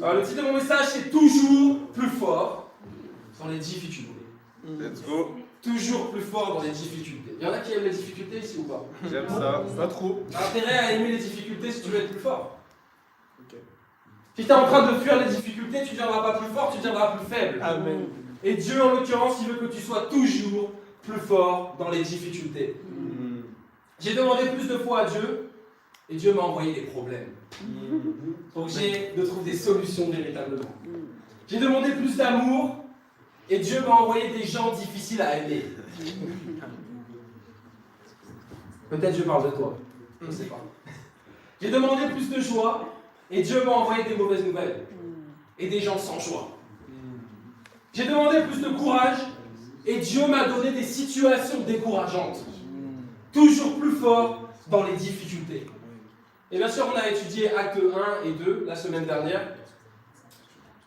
Le titre de mon message, c'est toujours plus fort dans les difficultés. Let's go. Toujours plus fort dans les difficultés. Il y en a qui aiment les difficultés ici ou pas? J'aime ça. Pas trop. T'as intérêt à aimer les difficultés si tu veux être plus fort. Ok. Si tu es en train de fuir les difficultés, tu ne deviendras pas plus fort, tu deviendras plus faible. Amen. Et Dieu, en l'occurrence, il veut que tu sois toujours plus fort dans les difficultés. J'ai demandé plus de fois à Dieu, et Dieu m'a envoyé des problèmes. Donc j'ai de trouver des solutions véritablement. J'ai demandé plus d'amour, et Dieu m'a envoyé des gens difficiles à aimer. Peut-être je parle de toi, je ne sais pas. J'ai demandé plus de joie, et Dieu m'a envoyé des mauvaises nouvelles, et des gens sans joie. J'ai demandé plus de courage, et Dieu m'a donné des situations décourageantes. Toujours plus fort dans les difficultés. Et bien sûr, on a étudié actes 1 et 2 la semaine dernière.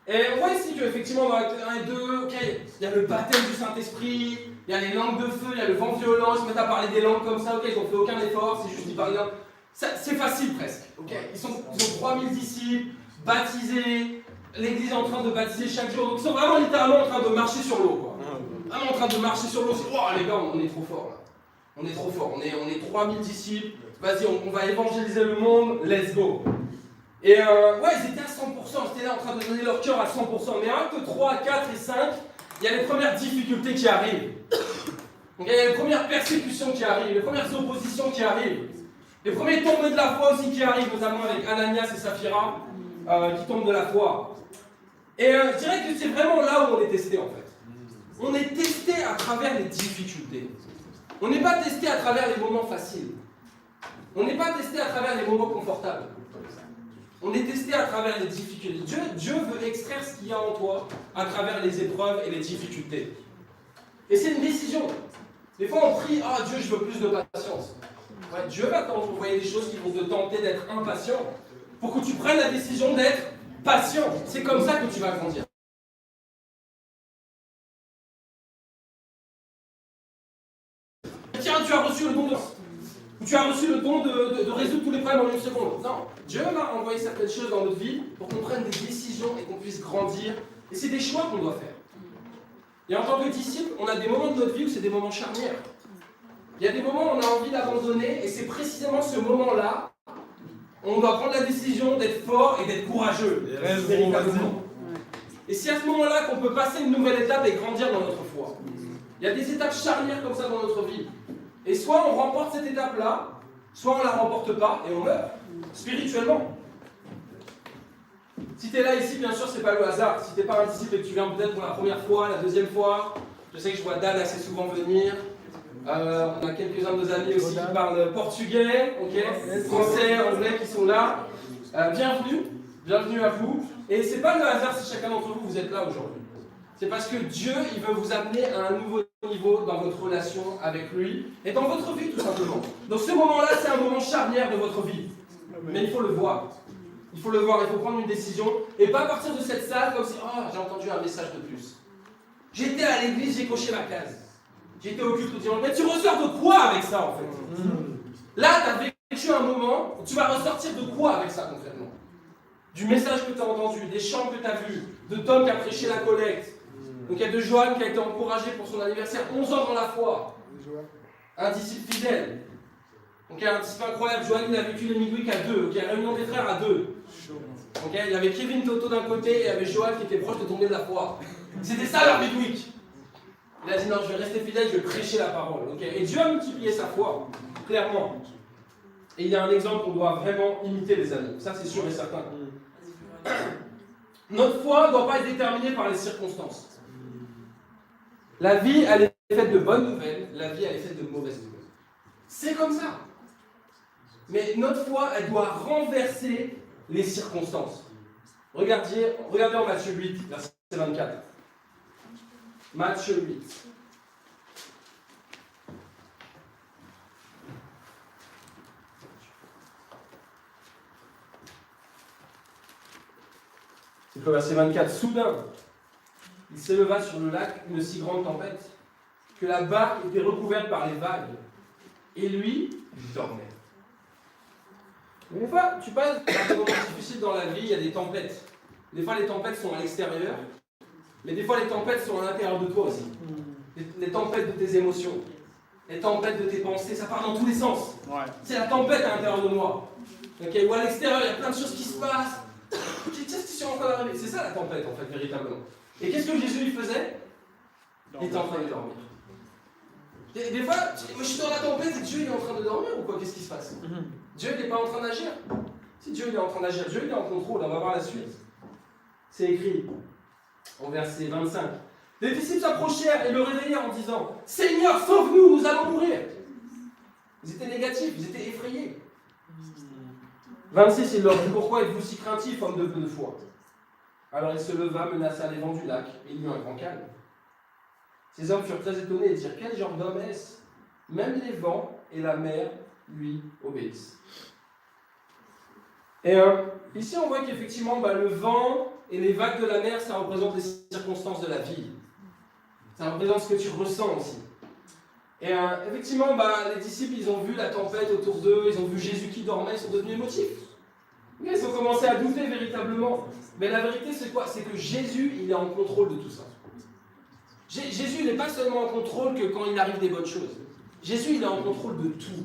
Et on voit ici qu'effectivement, dans actes 1 et 2, okay, il y a le baptême du Saint-Esprit, il y a les langues de feu, il y a le vent violent, ils se mettent à parler des langues comme ça, ok, ils n'ont fait aucun effort, c'est juste qu'ils parlent langue. C'est facile presque. Okay. Ils ont 3000 disciples, baptisés, l'église est en train de baptiser chaque jour. Donc ils sont vraiment littéralement en train de marcher sur l'eau. Vraiment en train de marcher sur l'eau. C'est, oh les gars, on est trop forts là. On est trop fort, on est 3000 disciples, vas-y, on va évangéliser le monde, let's go. Et ouais, ils étaient à 100%, ils étaient là en train de donner leur cœur à 100%. Mais acte 3, 4 et 5, il y a les premières difficultés qui arrivent. Donc il y a les premières persécutions qui arrivent, les premières oppositions qui arrivent. Les premiers tombés de la foi aussi qui arrivent, notamment avec Ananias et Saphira, qui tombent de la foi. Et je dirais que c'est vraiment là où on est testé en fait. On est testé à travers les difficultés. On n'est pas testé à travers les moments faciles. On n'est pas testé à travers les moments confortables. On est testé à travers les difficultés. Dieu veut extraire ce qu'il y a en toi à travers les épreuves et les difficultés. Et c'est une décision. Des fois on prie, ah Dieu, je veux plus de patience. Ouais, Dieu va t'envoyer des choses qui vont te tenter d'être impatient pour que tu prennes la décision d'être patient. C'est comme ça que tu vas grandir. Tiens, tu as reçu le don de résoudre tous les problèmes en une seconde. Non, Dieu m'a envoyé certaines choses dans notre vie pour qu'on prenne des décisions et qu'on puisse grandir. Et c'est des choix qu'on doit faire. Et en tant que disciple, on a des moments de notre vie où c'est des moments charnières. Il y a des moments où on a envie d'abandonner, et c'est précisément ce moment-là où on doit prendre la décision d'être fort et d'être courageux. Véritablement. Et c'est à ce moment-là qu'on peut passer une nouvelle étape et grandir dans notre foi. Il y a des étapes charnières comme ça dans notre vie. Et soit on remporte cette étape-là, soit on ne la remporte pas et on meurt, spirituellement. Si tu es là ici, bien sûr, c'est pas le hasard. Si tu n'es pas un disciple et que tu viens peut-être pour la première fois, la deuxième fois, je sais que je vois Dan assez souvent venir. On a quelques-uns de nos amis aussi qui parlent portugais, okay, français, anglais qui sont là. Bienvenue à vous. Et c'est pas le hasard si chacun d'entre vous êtes là aujourd'hui. C'est parce que Dieu, il veut vous amener à un nouveau niveau dans votre relation avec lui et dans votre vie tout simplement. Donc ce moment-là, c'est un moment charnière de votre vie. Mais il faut le voir. Il faut le voir, il faut prendre une décision et pas partir de cette salle comme si « Oh, j'ai entendu un message de plus. J'étais à l'église, j'ai coché ma case. J'étais au culte au dimanche. » Mais tu ressors de quoi avec ça en fait? Là, tu as vécu un moment, tu vas ressortir de quoi avec ça concrètement? Du message que tu as entendu, des chants que tu as vus, de Tom qui a prêché la collecte. Donc il y a de Johan qui a été encouragé pour son anniversaire, 11 ans dans la foi. Un disciple fidèle. Donc il y a un disciple incroyable, Johan il a vécu les midweek à deux, donc il y a la réunion des frères à deux. Donc il y avait Kevin Toto d'un côté et il y avait Johan qui était proche de tomber de la foi. C'était ça leur midweek. Il a dit non, je vais rester fidèle, je vais prêcher la parole. Okay. Et Dieu a multiplié sa foi, clairement. Et il y a un exemple qu'on doit vraiment imiter les amis, ça c'est sûr et certain. Notre foi ne doit pas être déterminée par les circonstances. La vie, elle est faite de bonnes nouvelles, la vie, elle est faite de mauvaises nouvelles. C'est comme ça. Mais notre foi, elle doit renverser les circonstances. Regardez en Matthieu 8, verset 24. Matthieu 8. C'est le verset 24. Soudain, il s'éleva sur le lac une si grande tempête que la barque était recouverte par les vagues. Et lui, il dormait. Mais des fois, tu passes par des moments difficiles dans la vie, il y a des tempêtes. Des fois, les tempêtes sont à l'extérieur, mais des fois, les tempêtes sont à l'intérieur de toi aussi. Les tempêtes de tes émotions, les tempêtes de tes pensées, ça part dans tous les sens. Ouais. C'est la tempête à l'intérieur de moi. Okay, ou à l'extérieur, il y a plein de choses qui se passent. Qu'est-ce qui est en train d'arriver? C'est ça la tempête, en fait, véritablement. Et qu'est-ce que Jésus il faisait? Il était en train de dormir. Des fois, moi je suis dans la tempête et Dieu il est en train de dormir ou quoi? Qu'est-ce qui se passe? Dieu il n'est pas en train d'agir. Si Dieu il est en train d'agir, Dieu il est en contrôle, on va voir la suite. C'est écrit au verset 25. Les disciples s'approchèrent et le réveillèrent en disant: Seigneur, sauve-nous, nous allons mourir. Ils étaient négatifs, ils étaient effrayés. 26, il leur dit: Pourquoi êtes-vous si craintifs, hommes de peu de foi? Alors il se leva, menaça les vents du lac, et il y eut un grand calme. Ces hommes furent très étonnés et dirent: Quel genre d'homme est-ce? Même les vents et la mer lui obéissent. Et ici, on voit qu'effectivement, le vent et les vagues de la mer, ça représente les circonstances de la vie. Ça représente ce que tu ressens aussi. Et effectivement, les disciples, ils ont vu la tempête autour d'eux, ils ont vu Jésus qui dormait, ils sont devenus émotifs. Ils ont commencé à douter véritablement. Mais la vérité, c'est quoi? C'est que Jésus, il est en contrôle de tout ça. Jésus, il n'est pas seulement en contrôle que quand il arrive des bonnes choses. Jésus, il est en contrôle de tout.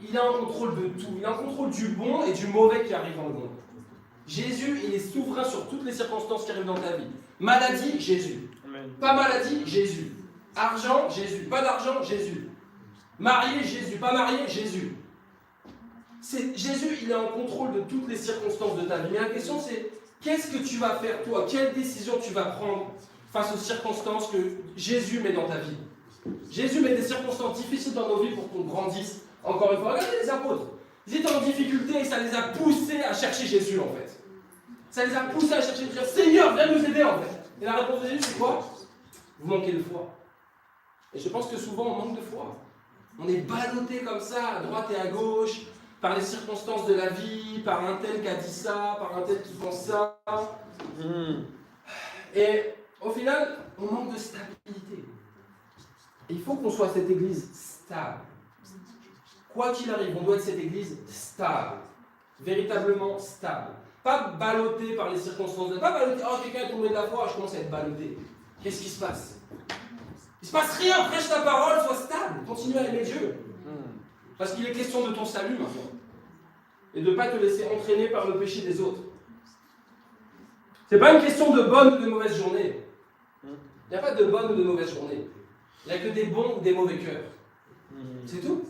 Il est en contrôle de tout. Il est en contrôle du bon et du mauvais qui arrive dans le monde. Jésus, il est souverain sur toutes les circonstances qui arrivent dans ta vie. Maladie, Jésus. Amen. Pas maladie, Jésus. Argent, Jésus. Pas d'argent, Jésus. Marié, Jésus. Pas marié, Jésus. Jésus, il est en contrôle de toutes les circonstances de ta vie. Mais la question, c'est qu'est-ce que tu vas faire, toi? Quelle décision tu vas prendre face aux circonstances que Jésus met dans ta vie? Jésus met des circonstances difficiles dans nos vies pour qu'on grandisse. Encore une fois, regardez les apôtres. Ils étaient en difficulté et ça les a poussés à chercher Jésus, en fait. Ça les a poussés à chercher Jésus. Seigneur, viens nous aider, en fait. Et la réponse de Jésus, c'est quoi? Vous manquez de foi. Et je pense que souvent, on manque de foi. On est ballotté comme ça, à droite et à gauche, par les circonstances de la vie, par un tel qui a dit ça, par un tel qui pense ça. Et au final, on manque de stabilité. Et il faut qu'on soit cette église stable. Quoi qu'il arrive, on doit être cette église stable. Véritablement stable. Pas ballotté par les circonstances. Pas ballotté, oh quelqu'un est tombé de la foi, je commence à être ballotté. Qu'est-ce qui se passe? Il se passe rien, prêche ta parole, sois stable. Continue à aimer Dieu. Parce qu'il est question de ton salut maintenant. Et de ne pas te laisser entraîner par le péché des autres. C'est pas une question de bonne ou de mauvaise journée. Il n'y a pas de bonne ou de mauvaise journée. Il n'y a que des bons ou des mauvais cœurs. C'est tout.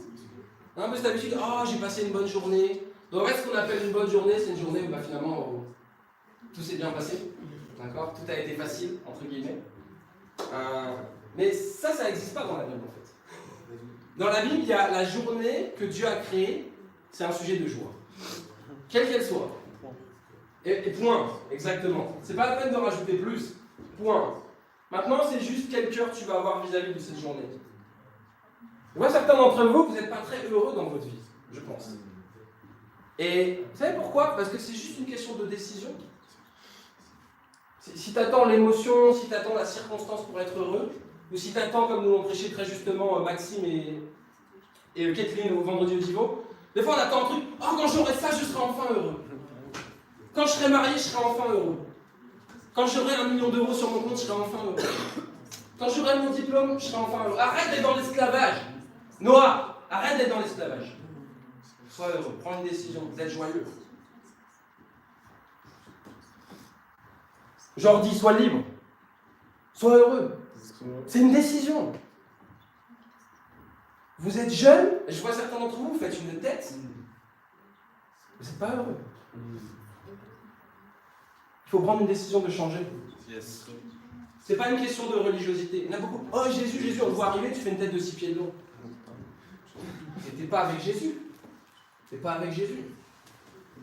On a un peu cette habitude, j'ai passé une bonne journée. Donc en fait, ce qu'on appelle une bonne journée, c'est une journée où finalement tout s'est bien passé. D'accord? Tout a été facile, entre guillemets. Mais ça n'existe pas dans la Bible en fait. Dans la Bible, il y a la journée que Dieu a créée, c'est un sujet de joie. Quelle qu'elle soit. Et point, exactement. C'est pas la peine de rajouter plus. Point. Maintenant, c'est juste quel cœur tu vas avoir vis-à-vis de cette journée. Je vois certains d'entre vous, vous n'êtes pas très heureux dans votre vie, je pense. Et vous savez pourquoi? Parce que c'est juste une question de décision. Si tu attends l'émotion, si tu attends la circonstance pour être heureux, ou si tu attends, comme nous l'ont prêché très justement Maxime et Kathleen au vendredi au Divo, des fois on attend un truc, quand j'aurai ça, je serai enfin heureux. Quand je serai marié, je serai enfin heureux. Quand j'aurai 1 million d'euros sur mon compte, je serai enfin heureux. Quand j'aurai mon diplôme, je serai enfin heureux. Arrête d'être dans l'esclavage. Noah, arrête d'être dans l'esclavage. Sois heureux, prends une décision, d'être joyeux. Jordi, sois libre. Sois heureux. C'est une décision. Vous êtes jeune, et je vois certains d'entre vous, vous faites une tête. Vous n'êtes pas heureux. Il faut prendre une décision de changer. Yes. C'est pas une question de religiosité. Il y en a beaucoup. Oh Jésus, Jésus, on te voit arriver, tu fais une tête de 6 pieds de long. Et t'es pas avec Jésus. T'es pas avec Jésus.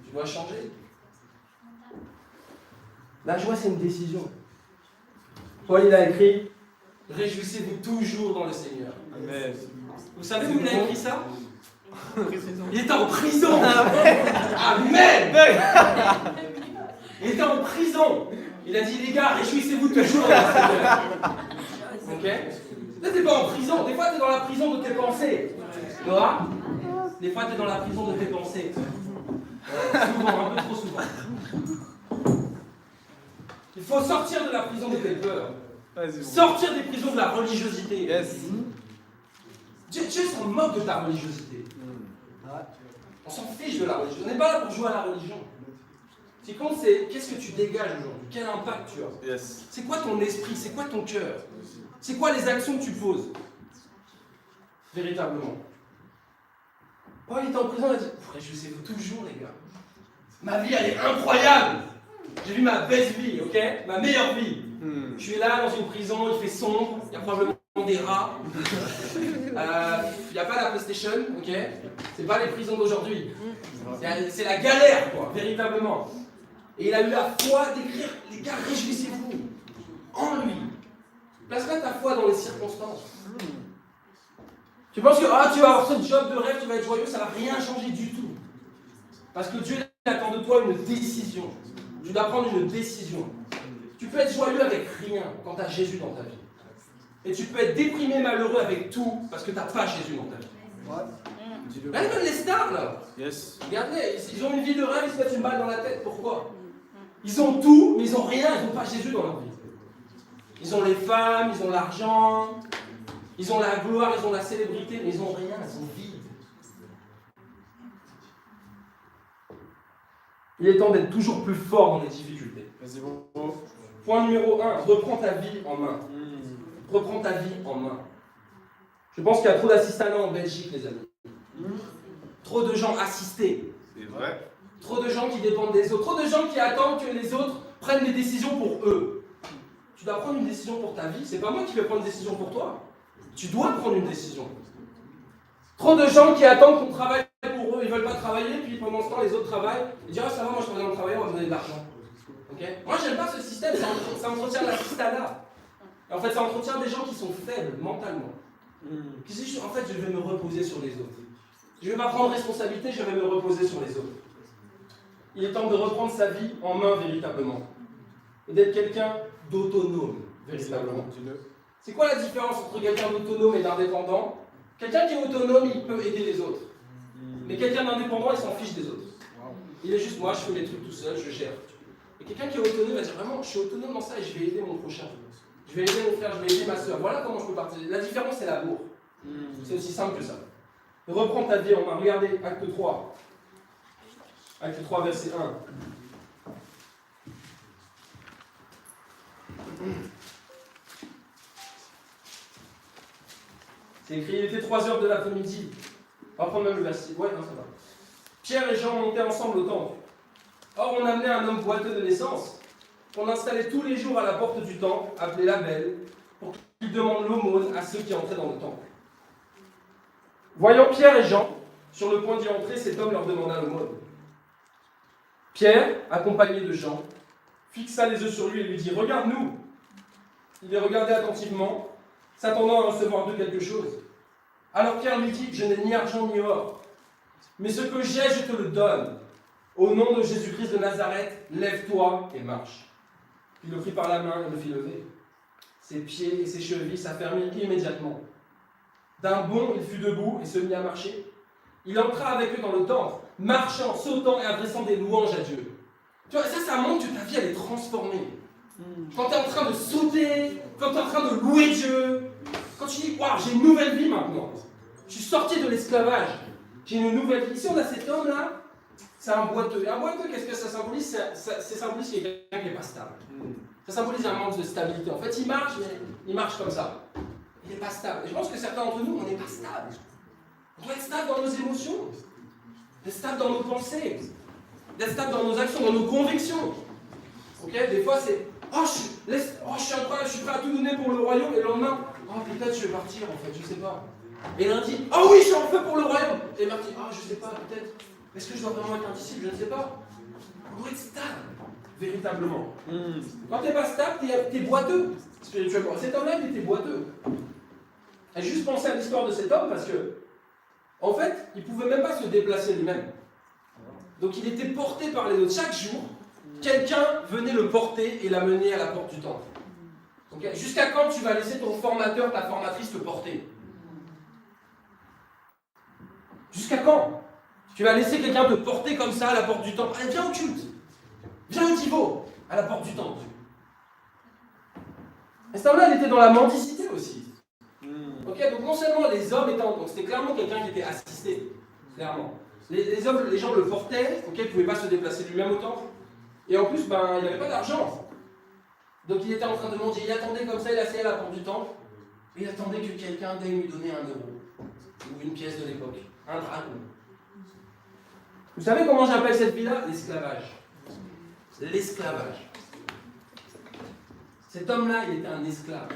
Tu dois changer. La joie, c'est une décision. Paul, il a écrit « Réjouissez-vous toujours dans le Seigneur ». Amen. Vous savez où il a écrit ça? Il était en prison. Amen. Il était en prison. Il a dit, les gars, réjouissez-vous toujours dans le Seigneur. Ok? Là, t'es pas en prison. Des fois, t'es dans la prison de tes pensées. Noah? Des fois, t'es dans la prison de tes pensées. Souvent, un peu trop souvent. Il faut sortir de la prison des peurs. Vas-y, Sortir des prisons de la religiosité. Yes. Dieu s'en moque de ta religiosité. On s'en fiche de la religion. On n'est pas là pour jouer à la religion. Ce qui compte, c'est qu'est-ce que tu dégages aujourd'hui? Quel impact tu as? Yes. C'est quoi ton esprit? C'est quoi ton cœur? C'est quoi les actions que tu poses? Véritablement. Paul était en prison, il a dit, je sais toujours les gars. Ma vie elle est incroyable. J'ai vu ma best vie, ok? Ma meilleure vie. Je suis là dans une prison, il fait sombre, il y a probablement des rats. Il n'y a pas la PlayStation, ok? C'est pas les prisons d'aujourd'hui. C'est la galère, quoi, véritablement. Et il a eu la foi d'écrire, les gars, réjouissez-vous en lui. Place pas ta foi dans les circonstances. Tu penses que tu vas avoir ce job de rêve, tu vas être joyeux, ça ne va rien changer du tout. Parce que Dieu attend de toi une décision. Tu dois prendre une décision. Tu peux être joyeux avec rien quand tu as Jésus dans ta vie. Et tu peux être déprimé, malheureux avec tout parce que tu n'as pas Jésus dans ta vie. Là, même les stars, là. Yes. Regardez, ils ont une vie de rêve, ils se mettent une balle dans la tête. Pourquoi? Ils ont tout, mais ils n'ont rien, ils n'ont pas Jésus dans leur vie. Ils ont les femmes, ils ont l'argent, ils ont la gloire, ils ont la célébrité, mais ils n'ont rien, ils sont vides. Il est temps d'être toujours plus fort dans les difficultés. Vas-y, bon. Point numéro 1, reprends ta vie en main. Reprends ta vie en main. Je pense qu'il y a trop d'assistanats en Belgique, les amis. Trop de gens assistés. C'est vrai. Trop de gens qui dépendent des autres. Trop de gens qui attendent que les autres prennent des décisions pour eux. Tu dois prendre une décision pour ta vie. C'est pas moi qui vais prendre une décision pour toi. Tu dois prendre une décision. Trop de gens qui attendent qu'on travaille pour eux. Ils ne veulent pas travailler, puis pendant ce temps, les autres travaillent. Ils disent, ça va, moi je travaille dans le travail, on va me donner de l'argent. Okay? Moi, j'aime pas ce système. Ça entretient l'assistanat. Et en fait, ça entretient des gens qui sont faibles mentalement. Qui se disent, en fait, je vais me reposer sur les autres. Je ne vais pas prendre responsabilité, je vais me reposer sur les autres. Il est temps de reprendre sa vie en main véritablement. Et d'être quelqu'un d'autonome, véritablement. C'est quoi la différence entre quelqu'un d'autonome et d'indépendant? Quelqu'un qui est autonome, il peut aider les autres. Mais quelqu'un d'indépendant, il s'en fiche des autres. Il est juste, moi, je fais mes trucs tout seul, je gère. Et quelqu'un qui est autonome va dire, vraiment, je suis autonome dans ça et je vais aider mon prochain. Je vais aider mon frère, je vais aider ma soeur. Voilà comment je peux partager. La différence, c'est l'amour. C'est aussi simple que ça. Reprends ta vie en main. Regardez, acte 3. Acte 3, verset 1. C'est écrit, il était 3h de l'après-midi. On va prendre même le verset. Ouais, non, ça va. Pierre et Jean montaient ensemble au temple. Or, on amenait un homme boiteux de naissance, qu'on installait tous les jours à la porte du temple, appelé la Belle, pour qu'il demande l'aumône à ceux qui entraient dans le temple. Voyant Pierre et Jean sur le point d'y entrer, cet homme leur demanda l'aumône. Pierre, accompagné de Jean, fixa les yeux sur lui et lui dit, regarde-nous. Il les regardait attentivement, s'attendant à recevoir d'eux quelque chose. Alors Pierre lui dit, je n'ai ni argent ni or, mais ce que j'ai, je te le donne. Au nom de Jésus-Christ de Nazareth, lève-toi et marche. Il le prit par la main et le fit lever. Ses pieds et ses chevilles s'affermirent immédiatement. D'un bond, il fut debout et se mit à marcher. Il entra avec eux dans le temple, marchant, sautant et adressant des louanges à Dieu. Tu vois, ça montre que ta vie, elle est transformée. Quand tu es en train de sauter, quand tu es en train de louer Dieu, quand tu dis, waouh, j'ai une nouvelle vie maintenant. Je suis sorti de l'esclavage. J'ai une nouvelle vie. Ici, on a cet homme-là, c'est un boiteux. Et un boiteux, qu'est-ce que ça symbolise? Ça symbolise quelqu'un qui n'est pas stable. Ça symbolise un manque de stabilité. En fait, il marche, mais il marche comme ça. Il n'est pas stable. Et je pense que certains d'entre nous, on n'est pas stable. On doit être stable dans nos émotions, d'être stable dans nos pensées, d'être stable dans nos actions, dans nos convictions. Ok? Des fois, c'est je suis incroyable, je suis prêt à tout donner pour le royaume, et le lendemain, peut-être je vais partir en fait, je sais pas. Et lundi, oui, je suis en feu pour le royaume. Et mardi, je sais pas, peut-être. Est-ce que je dois vraiment être un disciple? Je ne sais pas. On doit être stable, véritablement. Quand tu n'es pas stable, tu es boiteux, spirituellement. Cet homme-là, il était boiteux. Et juste penser à l'histoire de cet homme, parce que, en fait, il ne pouvait même pas se déplacer lui-même. Donc il était porté par les autres. Chaque jour, quelqu'un venait le porter et l'amener à la porte du temple. Okay? Jusqu'à quand tu vas laisser ton formateur, ta formatrice te porter? Jusqu'à quand tu vas laisser quelqu'un te porter comme ça à la porte du temple? Allez, viens au culte. Viens au Divo, à la porte du temple. Et cet homme-là, il était dans la mendicité aussi. Ok, donc non seulement les hommes étaient, donc c'était clairement quelqu'un qui était assisté, clairement. Les hommes, les gens le portaient, ok, il ne pouvait pas se déplacer lui-même au temple. Et en plus, ben, il n'avait pas d'argent. Donc il était en train de mendier, il attendait comme ça, il asseyait à la porte du temple, et il attendait que quelqu'un daigne lui donner 1 euro, ou une pièce de l'époque, un dragon. Vous savez comment j'appelle cette vie-là? L'esclavage. L'esclavage. Cet homme-là, il était un esclave.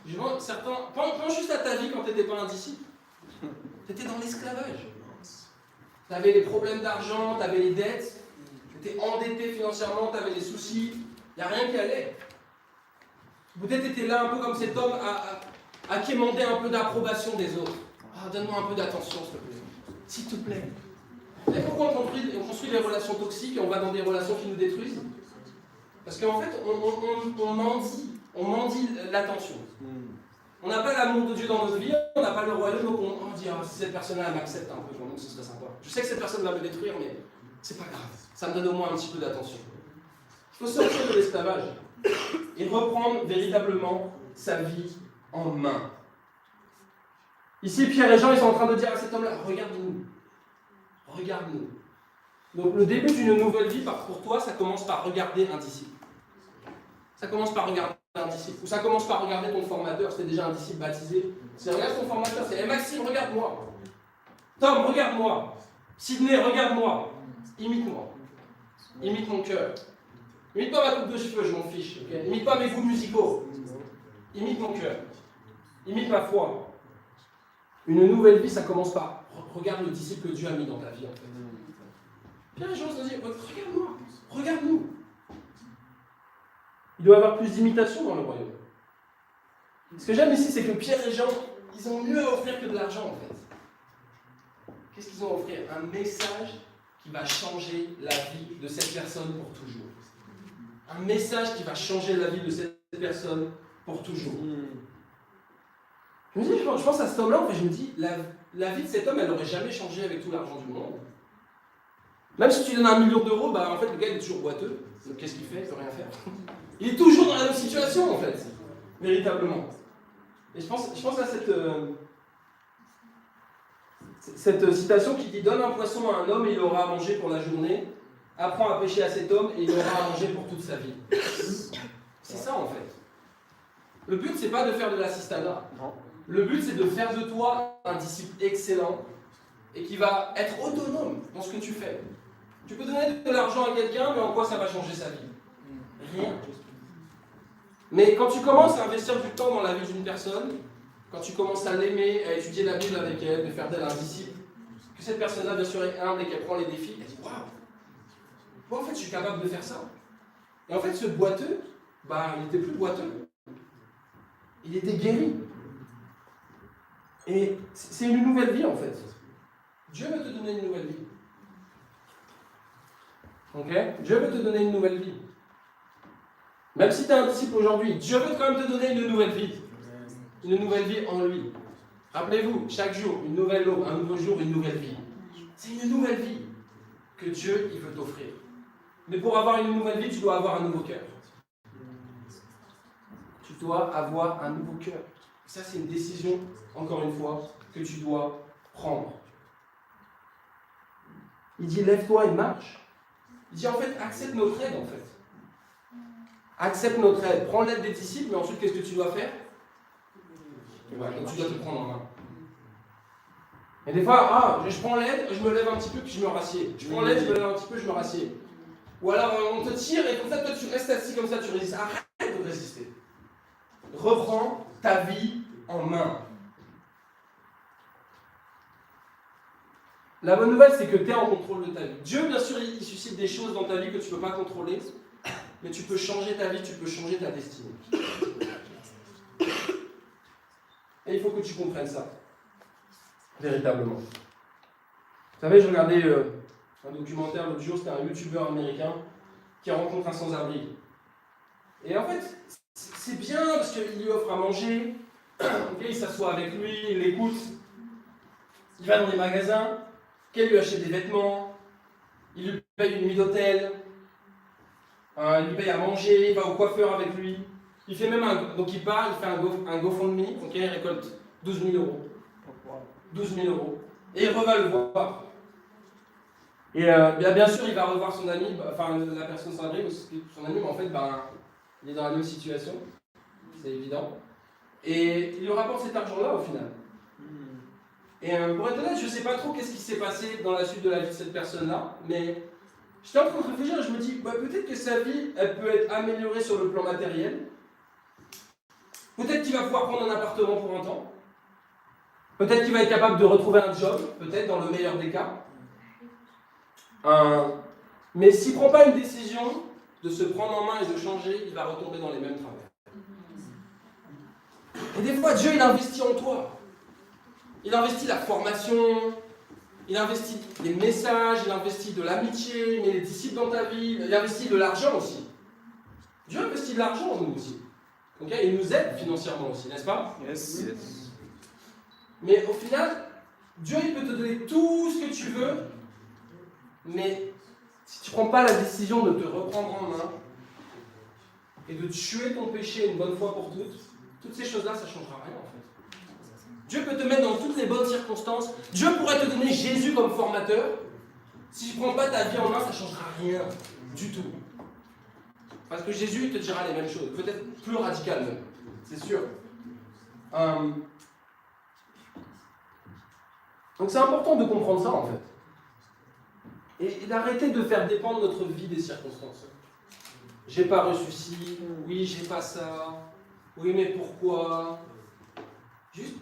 Je vois certains. Pense juste à ta vie quand tu n'étais pas un disciple. Tu étais dans l'esclavage. Tu avais des problèmes d'argent, tu avais les dettes, tu étais endetté financièrement, tu avais des soucis, il n'y a rien qui allait. Peut-être tu étais là un peu comme cet homme à quémander un peu d'approbation des autres. Ah, donne-moi un peu d'attention, s'il te plaît. S'il te plaît. Et pourquoi on construit des relations toxiques et on va dans des relations qui nous détruisent? Parce qu'en fait, on mendie l'attention. On n'a pas l'amour de Dieu dans notre vie, on n'a pas le royaume, donc on dit ah, si cette personne-là m'accepte un peu, pour nous ce serait sympa. Je sais que cette personne va me détruire, mais c'est pas grave. Ça me donne au moins un petit peu d'attention. Il faut sortir de l'esclavage et reprendre véritablement sa vie en main. Ici, Pierre et Jean, ils sont en train de dire à cet homme-là, regarde-nous. Regarde-nous. Donc le début d'une nouvelle vie, pour toi, ça commence par regarder un disciple. Ça commence par regarder un disciple. Ou ça commence par regarder ton formateur, c'est déjà un disciple baptisé. C'est regarde ton formateur, c'est hey Maxime, regarde-moi. Tom, regarde-moi. Sydney, regarde-moi. Imite-moi. Imite mon cœur. Imite pas ma coupe de cheveux, je m'en fiche. Okay? Imite pas mes goûts musicaux. Imite mon cœur. Imite ma foi. Une nouvelle vie, ça commence par regarde le disciple que Dieu a mis dans ta vie en fait. Pierre et Jean se disent, regarde-moi, regarde-nous. Il doit y avoir plus d'imitation dans le royaume. Ce que j'aime ici, c'est que Pierre et Jean, ils ont mieux à offrir que de l'argent en fait. Qu'est-ce qu'ils ont à offrir? Un message qui va changer la vie de cette personne pour toujours. Un message qui va changer la vie de cette personne pour toujours. Je me dis, je pense à cet homme-là, en fait, je me dis, la vie de cet homme, elle n'aurait jamais changé avec tout l'argent du monde. Même si tu donnes 1 million d'euros, bah, en fait, le gars il est toujours boiteux. Donc qu'est-ce qu'il fait? Il ne peut rien faire. Il est toujours dans la même situation, en fait, véritablement. Et je pense à cette citation qui dit « Donne un poisson à un homme et il aura à manger pour la journée. Apprends à pêcher à cet homme et il aura à manger pour toute sa vie. » C'est ça, en fait. Le but, c'est pas de faire de l'assistanat. Le but, c'est de faire de toi un disciple excellent et qui va être autonome dans ce que tu fais. Tu peux donner de l'argent à quelqu'un, mais en quoi ça va changer sa vie? Rien. Mais quand tu commences à investir du temps dans la vie d'une personne, quand tu commences à l'aimer, à étudier la Bible avec elle, de faire d'elle un disciple, que cette personne-là, bien sûr, est humble et qu'elle prend les défis, elle dit « Waouh, moi en fait, je suis capable de faire ça. » Et en fait, ce boiteux, bah, il n'était plus boiteux. Il était guéri. Et c'est une nouvelle vie, en fait. Dieu veut te donner une nouvelle vie. Ok? Dieu veut te donner une nouvelle vie. Même si tu es un disciple aujourd'hui, Dieu veut quand même te donner une nouvelle vie. Une nouvelle vie en lui. Rappelez-vous, chaque jour, une nouvelle eau, un nouveau jour, une nouvelle vie. C'est une nouvelle vie que Dieu il veut t'offrir. Mais pour avoir une nouvelle vie, tu dois avoir un nouveau cœur. Tu dois avoir un nouveau cœur. Ça, c'est une décision, encore une fois, que tu dois prendre. Il dit, lève-toi et marche. Il dit, en fait, accepte notre aide, en fait. Accepte notre aide. Prends l'aide des disciples, mais ensuite, qu'est-ce que tu dois faire? Ouais, donc tu dois te prendre en main. Et des fois, je prends l'aide, je me lève un petit peu, puis je me rassieds. Je prends l'aide, je me lève un petit peu, je me rassieds. Ou alors, on te tire, et comme ça, toi, tu restes assis comme ça, tu résistes. Arrête de résister. Reprends ta vie en main. La bonne nouvelle, c'est que tu es en contrôle de ta vie. Dieu, bien sûr, il suscite des choses dans ta vie que tu ne peux pas contrôler, mais tu peux changer ta vie, tu peux changer ta destinée. Et il faut que tu comprennes ça, véritablement. Vous savez, je regardais un documentaire l'autre jour, c'était un youtubeur américain qui rencontre un sans-abri. Et en fait, c'est bien parce qu'il lui offre à manger, il s'assoit avec lui, il l'écoute, il va dans les magasins, il lui achète des vêtements, il lui paye une nuit d'hôtel, il lui paye à manger, il va au coiffeur avec lui, Il fait même donc il part, il fait un GoFundMe, ok, il récolte 12 000 euros. 12 000 euros. Et il va le voir. Et bien sûr, il va revoir son ami, enfin la personne sans abri, son ami, mais en fait, il est dans la même situation, c'est évident. Et il lui rapporte cet argent-là au final. Et pour être honnête, je ne sais pas trop qu'est-ce qui s'est passé dans la suite de la vie de cette personne-là, mais j'étais en train de réfléchir et je me dis, peut-être que sa vie, elle peut être améliorée sur le plan matériel. Peut-être qu'il va pouvoir prendre un appartement pour un temps. Peut-être qu'il va être capable de retrouver un job, peut-être dans le meilleur des cas. Mais s'il ne prend pas une décision de se prendre en main et de changer, il va retomber dans les mêmes travers. Et des fois, Dieu, il investit en toi. Il investit la formation, il investit les messages, il investit de l'amitié, il met les disciples dans ta vie, il investit de l'argent aussi. Dieu investit de l'argent en nous aussi. Okay? Il nous aide financièrement aussi, n'est-ce pas? Yes. Mais au final, Dieu, il peut te donner tout ce que tu veux, mais si tu ne prends pas la décision de te reprendre en main et de tuer ton péché une bonne fois pour toutes ces choses-là, ça ne changera rien en fait. Dieu peut te mettre dans toutes les bonnes circonstances. Dieu pourrait te donner Jésus comme formateur. Si tu ne prends pas ta vie en main, ça ne changera rien du tout. Parce que Jésus il te dira les mêmes choses, peut-être plus radicales même, c'est sûr. Donc c'est important de comprendre ça en fait. Et d'arrêter de faire dépendre notre vie des circonstances. J'ai pas reçu ci, oui j'ai pas ça, oui mais pourquoi? Juste,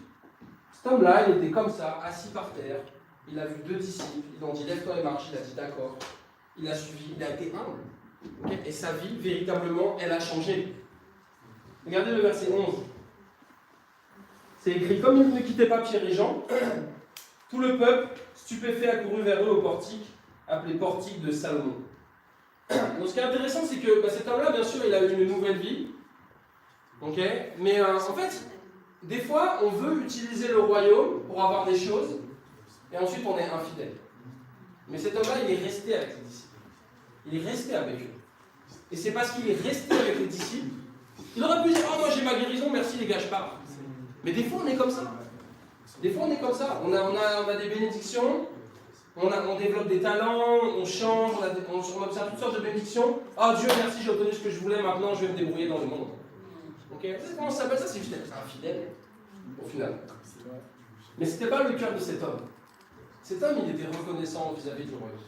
cet homme-là, il était comme ça, assis par terre, il a vu 2 disciples, ils ont dit lève-toi et marche, il a dit d'accord, il a suivi, il a été humble. Okay? Et sa vie, véritablement, elle a changé. Regardez le verset 11. C'est écrit, comme ils ne quittaient pas Pierre et Jean, tout le peuple, stupéfait, accourut vers eux au portique, appelé portique de Salomon. Donc ce qui est intéressant, c'est que cet homme-là, bien sûr, il a eu une nouvelle vie. Okay? Mais en fait, des fois, on veut utiliser le royaume pour avoir des choses, et ensuite on est infidèle. Mais cet homme-là, il est resté avec les disciples. Il est resté avec eux. Et c'est parce qu'il est resté avec les disciples, il aurait pu dire « Oh, moi j'ai ma guérison, merci les gars, je pars. » Mais des fois, on est comme ça. Des fois, on est comme ça. On a des bénédictions, on développe des talents, on change, on observe toutes sortes de bénédictions. « Oh Dieu, merci, j'ai obtenu ce que je voulais, maintenant je vais me débrouiller dans le monde. » Okay? Vous savez comment ça s'appelle ça? C'est juste être infidèle, au final. Mais ce n'était pas le cœur de cet homme. Cet homme, il était reconnaissant vis-à-vis du royaume.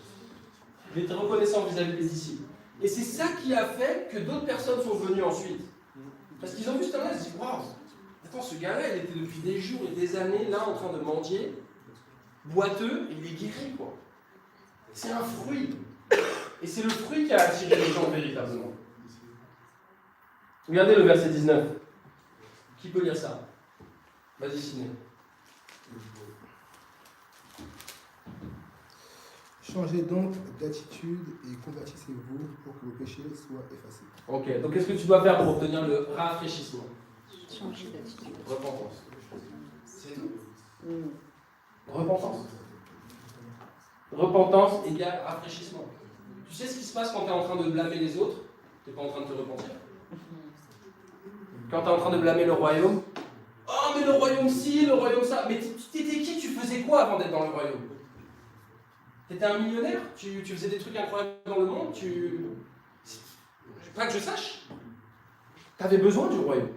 Il était reconnaissant vis-à-vis des disciples. Et c'est ça qui a fait que d'autres personnes sont venues ensuite. Parce qu'ils ont vu cet homme-là, ils se disent waouh, attends, ce gars-là, il était depuis des jours et des années là en train de mendier, boiteux, et il est guéri, quoi. C'est un fruit. Et c'est le fruit qui a attiré les gens véritablement. Regardez le verset 19. Qui peut lire ça? Vas-y, Sidney. Changez donc d'attitude et convertissez-vous pour que vos péchés soient effacés. Ok, donc qu'est-ce que tu dois faire pour obtenir le rafraîchissement? Changer d'attitude. Repentance. C'est tout. Repentance. Repentance égale rafraîchissement. Tu sais ce qui se passe quand tu es en train de blâmer les autres? Tu n'es pas en train de te repentir. Quand tu es en train de blâmer le royaume, oh mais le royaume ci, le royaume ça. Mais t'étais qui? Tu faisais quoi avant d'être dans le royaume? T'étais un millionnaire? Tu faisais des trucs incroyables dans le monde? Pas que je sache. Tu avais besoin du royaume.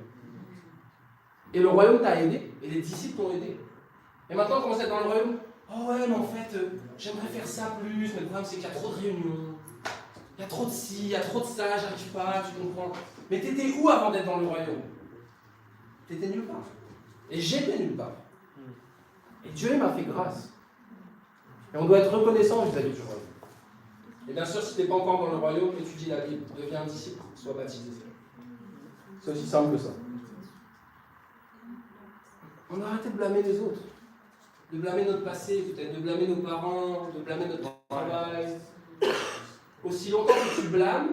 Et le royaume t'a aidé. Et les disciples t'ont aidé. Et maintenant, comment c'est dans le royaume? Oh ouais, mais en fait, j'aimerais faire ça plus. Mais le problème, c'est qu'il y a trop de réunions. Il y a trop de ci, il y a trop de ça, j'arrive pas, tu comprends. Mais t'étais où avant d'être dans le royaume? T'étais nulle part. Et j'étais nulle part. Et Dieu m'a fait grâce. Et on doit être reconnaissant vis-à-vis du royaume. Et bien sûr, si tu n'es pas encore dans le royaume, étudie la Bible, deviens un disciple, sois baptisé. C'est aussi simple que ça. On a arrêté de blâmer les autres. De blâmer notre passé, peut-être, de blâmer nos parents, de blâmer notre travail. Aussi longtemps que tu blâmes,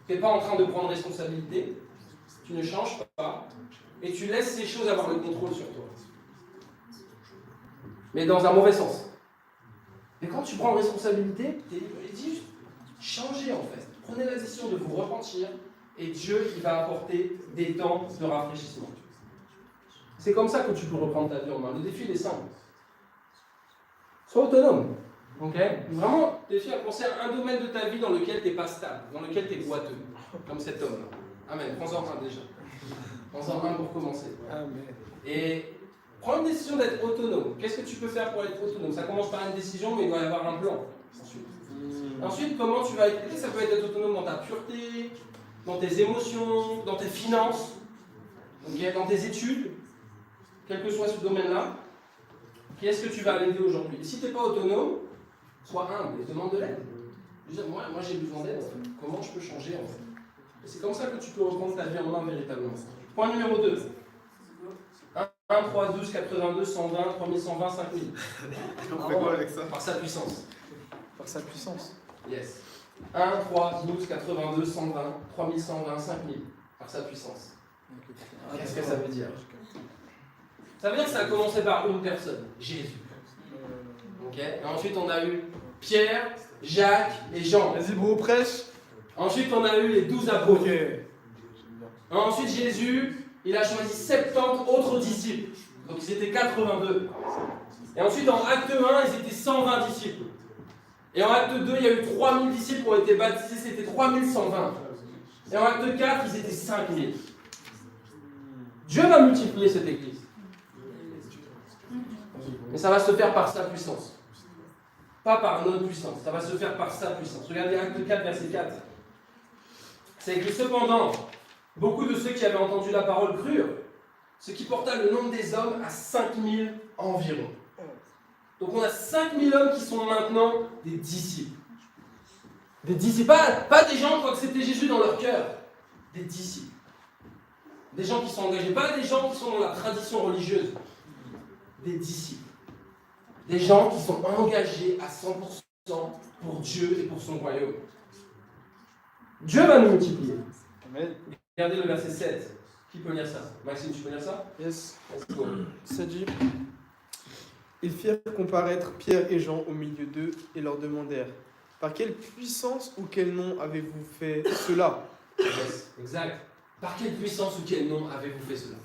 tu n'es pas en train de prendre responsabilité, tu ne changes pas, et tu laisses ces choses avoir le contrôle sur toi. Mais dans un mauvais sens. Et quand tu prends responsabilité, tu es libre. Et dis, changez en fait. Prenez la décision de vous repentir, et Dieu il va apporter des temps de rafraîchissement. C'est comme ça que tu peux reprendre ta vie en main. Le défi il est simple. Sois autonome. Ok? Vraiment, défi à penser à un domaine de ta vie dans lequel tu n'es pas stable, dans lequel tu es boiteux, comme cet homme-là. Amen. Prends-en un déjà. Prends-en un pour commencer. Amen. Et prends une décision d'être autonome. Qu'est-ce que tu peux faire pour être autonome? Ça commence par une décision, mais il doit y avoir un plan. Ensuite, comment tu vas être? Ça peut être autonome dans ta pureté, dans tes émotions, dans tes finances, okay, dans tes études, quel que soit ce domaine-là. Qu'est-ce que tu vas l'aider aujourd'hui? Et si tu n'es pas autonome, sois humble et demande de l'aide. Moi j'ai besoin d'aide. Comment je peux changer en fait? Et c'est comme ça que tu peux reprendre ta vie en main véritablement. Point numéro 2. 1, 3, 12, 82, 120, 3120, 5000. On fait quoi avec ça? Par sa puissance. Par sa puissance. Yes. 1, 3, 12, 82, 120, 3120, 5000. Par sa puissance. Qu'est-ce que ça veut dire? Ça veut dire que ça a commencé par une personne, Jésus. Ok. Et ensuite on a eu Pierre, Jacques et Jean. Vas-y, bro, prêche. Ensuite on a eu les 12 apôtres. Ok. Ensuite Jésus, il a choisi 70 autres disciples. Donc ils étaient 82. Et ensuite en acte 1, ils étaient 120 disciples. Et en acte 2, il y a eu 3000 disciples qui ont été baptisés, c'était 3120. Et en acte 4, ils étaient 5000. Dieu va multiplier cette église. Mais ça va se faire par sa puissance. Pas par notre puissance. Ça va se faire par sa puissance. Regardez acte 4, verset 4. C'est écrit cependant, beaucoup de ceux qui avaient entendu la parole crurent, ce qui porta le nombre des hommes à 5000 environ. Donc on a 5000 hommes qui sont maintenant des disciples. Des disciples, pas des gens qui ont accepté Jésus dans leur cœur. Des disciples. Des gens qui sont engagés, pas des gens qui sont dans la tradition religieuse. Des disciples. Des gens qui sont engagés à 100% pour Dieu et pour son royaume. Dieu va nous multiplier. Amen. Regardez le verset 7. Qui peut lire ça? Maxime, tu peux lire ça? Yes. Let's go. Ça dit: Ils firent comparaître Pierre et Jean au milieu d'eux et leur demandèrent: Par quelle puissance ou quel nom avez-vous fait cela? Yes, exact. Par quelle puissance ou quel nom avez-vous fait cela?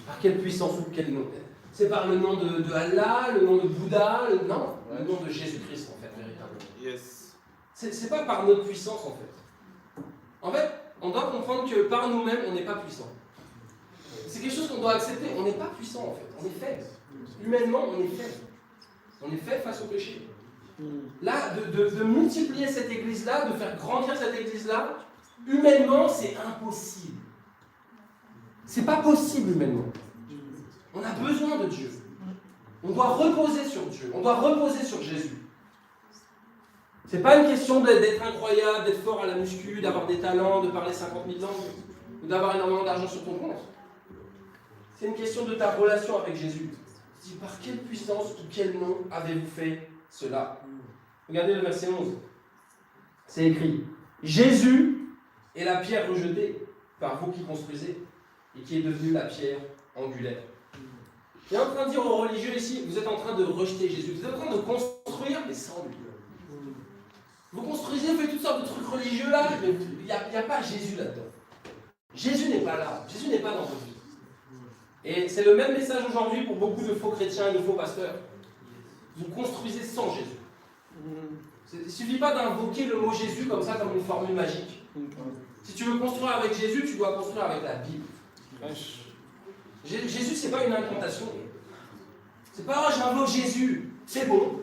Par quelle puissance ou quel nom? C'est par le nom de Allah, le nom de Bouddha, non, le nom de Jésus-Christ en fait, véritablement. Yes. C'est pas par notre puissance en fait. En fait, on doit comprendre que par nous-mêmes, on n'est pas puissant. C'est quelque chose qu'on doit accepter. On n'est pas puissant en fait, on est faible. Humainement, on est faible. On est faible face au péché. Là, de multiplier cette église-là, de faire grandir cette église-là, humainement, c'est impossible. C'est pas possible humainement. On a besoin de Dieu. On doit reposer sur Dieu. On doit reposer sur Jésus. C'est pas une question d'être incroyable, d'être fort à la muscu, d'avoir des talents, de parler 50 000 langues, ou d'avoir énormément d'argent sur ton compte. C'est une question de ta relation avec Jésus. Tu dis, par quelle puissance ou quel nom avez-vous fait cela? Regardez le verset 11. C'est écrit: Jésus est la pierre rejetée par vous qui construisez et qui est devenue la pierre angulaire. Il est en train de dire aux religieux ici, vous êtes en train de rejeter Jésus. Vous êtes en train de construire, mais sans lui. Vous construisez, vous faites toutes sortes de trucs religieux là, mais il n'y a pas Jésus là-dedans. Jésus n'est pas là. Jésus n'est pas dans votre vie. Et c'est le même message aujourd'hui pour beaucoup de faux chrétiens et de faux pasteurs. Vous construisez sans Jésus. Il ne suffit pas d'invoquer le mot Jésus comme ça, comme une formule magique. Si tu veux construire avec Jésus, tu dois construire avec la Bible. Jésus, c'est pas une incantation. C'est pas, oh, j'invoque Jésus, c'est bon,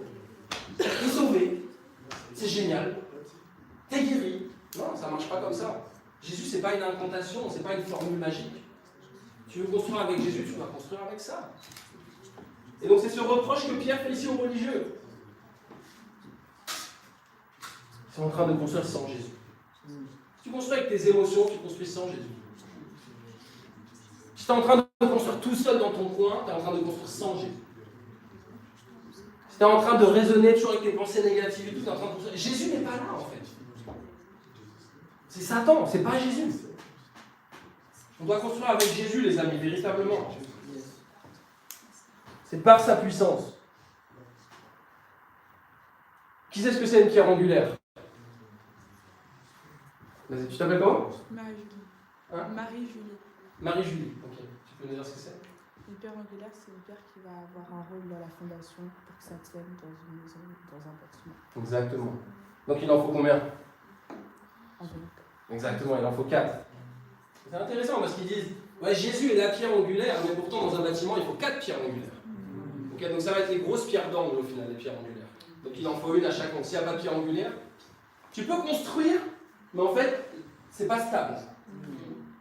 t'es sauvé, c'est génial, t'es guéri. Non, ça marche pas comme ça. Jésus, c'est pas une incantation, c'est pas une formule magique. Tu veux construire avec Jésus, tu dois construire avec ça. Et donc c'est ce reproche que Pierre fait ici aux religieux. Ils sont en train de construire sans Jésus. Si tu construis avec tes émotions, tu construis sans Jésus. Si tu es en train de construire tout seul dans ton coin, tu es en train de construire sans Jésus. Si tu es en train de raisonner toujours avec tes pensées négatives et tout, tu es en train de construire. Jésus n'est pas là en fait. C'est Satan, c'est pas Jésus. On doit construire avec Jésus, les amis, véritablement. C'est par sa puissance. Qui sait ce que c'est une pierre angulaire? Vas-y, tu t'appelles comment? Marie-Julie. Hein? Marie-Julie. Marie-Julie, ok. Tu peux nous dire ce que c'est? Une pierre angulaire, c'est une pierre qui va avoir un rôle dans la fondation pour que ça tienne dans une maison, dans un bâtiment. Exactement. Donc il en faut combien? En bloc. Exactement, il en faut 4. C'est intéressant parce qu'ils disent, ouais, Jésus est la pierre angulaire, mais pourtant dans un bâtiment, il faut 4 pierres angulaires. Ok, donc ça va être les grosses pierres d'angle au final, les pierres angulaires. Donc il en faut une à chaque angle. S'il n'y a pas de pierre angulaire, tu peux construire, mais en fait, c'est pas stable.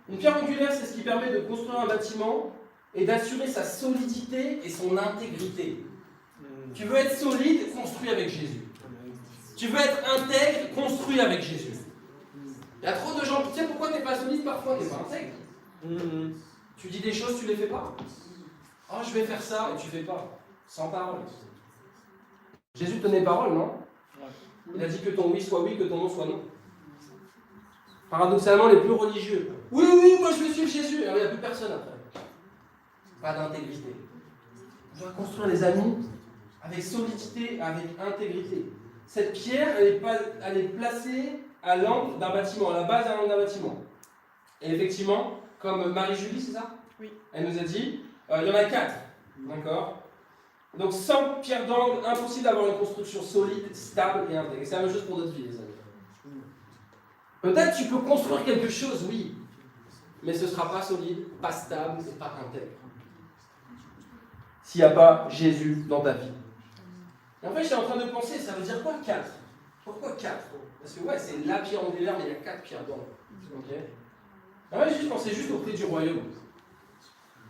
Une pierre angulaire, c'est ce qui permet de construire un bâtiment et d'assurer sa solidité et son intégrité. Tu veux être solide, construis avec Jésus. Tu veux être intègre, construis avec Jésus. Il y a trop de gens, tu sais pourquoi tu n'es pas solide parfois, tu n'es pas intègre. Tu dis des choses, tu ne les fais pas. Oh, je vais faire ça, et tu ne fais pas. Sans parole. Jésus tenait parole, non? Il a dit que ton oui soit oui, que ton non soit non. Paradoxalement, les plus religieux. Oui, oui, moi je vais suivre Jésus. Alors, il n'y a plus personne après. Pas d'intégrité. On doit construire les amis avec solidité, avec intégrité. Cette pierre, elle est placée à l'angle d'un bâtiment, à la base d'un bâtiment. Et effectivement, comme Marie-Julie, c'est ça? Oui. Elle nous a dit, il y en a 4. D'accord? Donc sans pierre d'angle, impossible d'avoir une construction solide, stable et intègre. C'est la même chose pour notre vie, les amis. Peut-être tu peux construire quelque chose, oui, mais ce ne sera pas solide, pas stable et pas intègre. S'il n'y a pas Jésus dans ta vie. Et en fait, j'étais en train de penser, ça veut dire quoi 4? Pourquoi 4? Parce que ouais, c'est la pierre angulaire, mais il y a 4 pierres d'angle. Ok? En fait, je pensais juste au prix du royaume.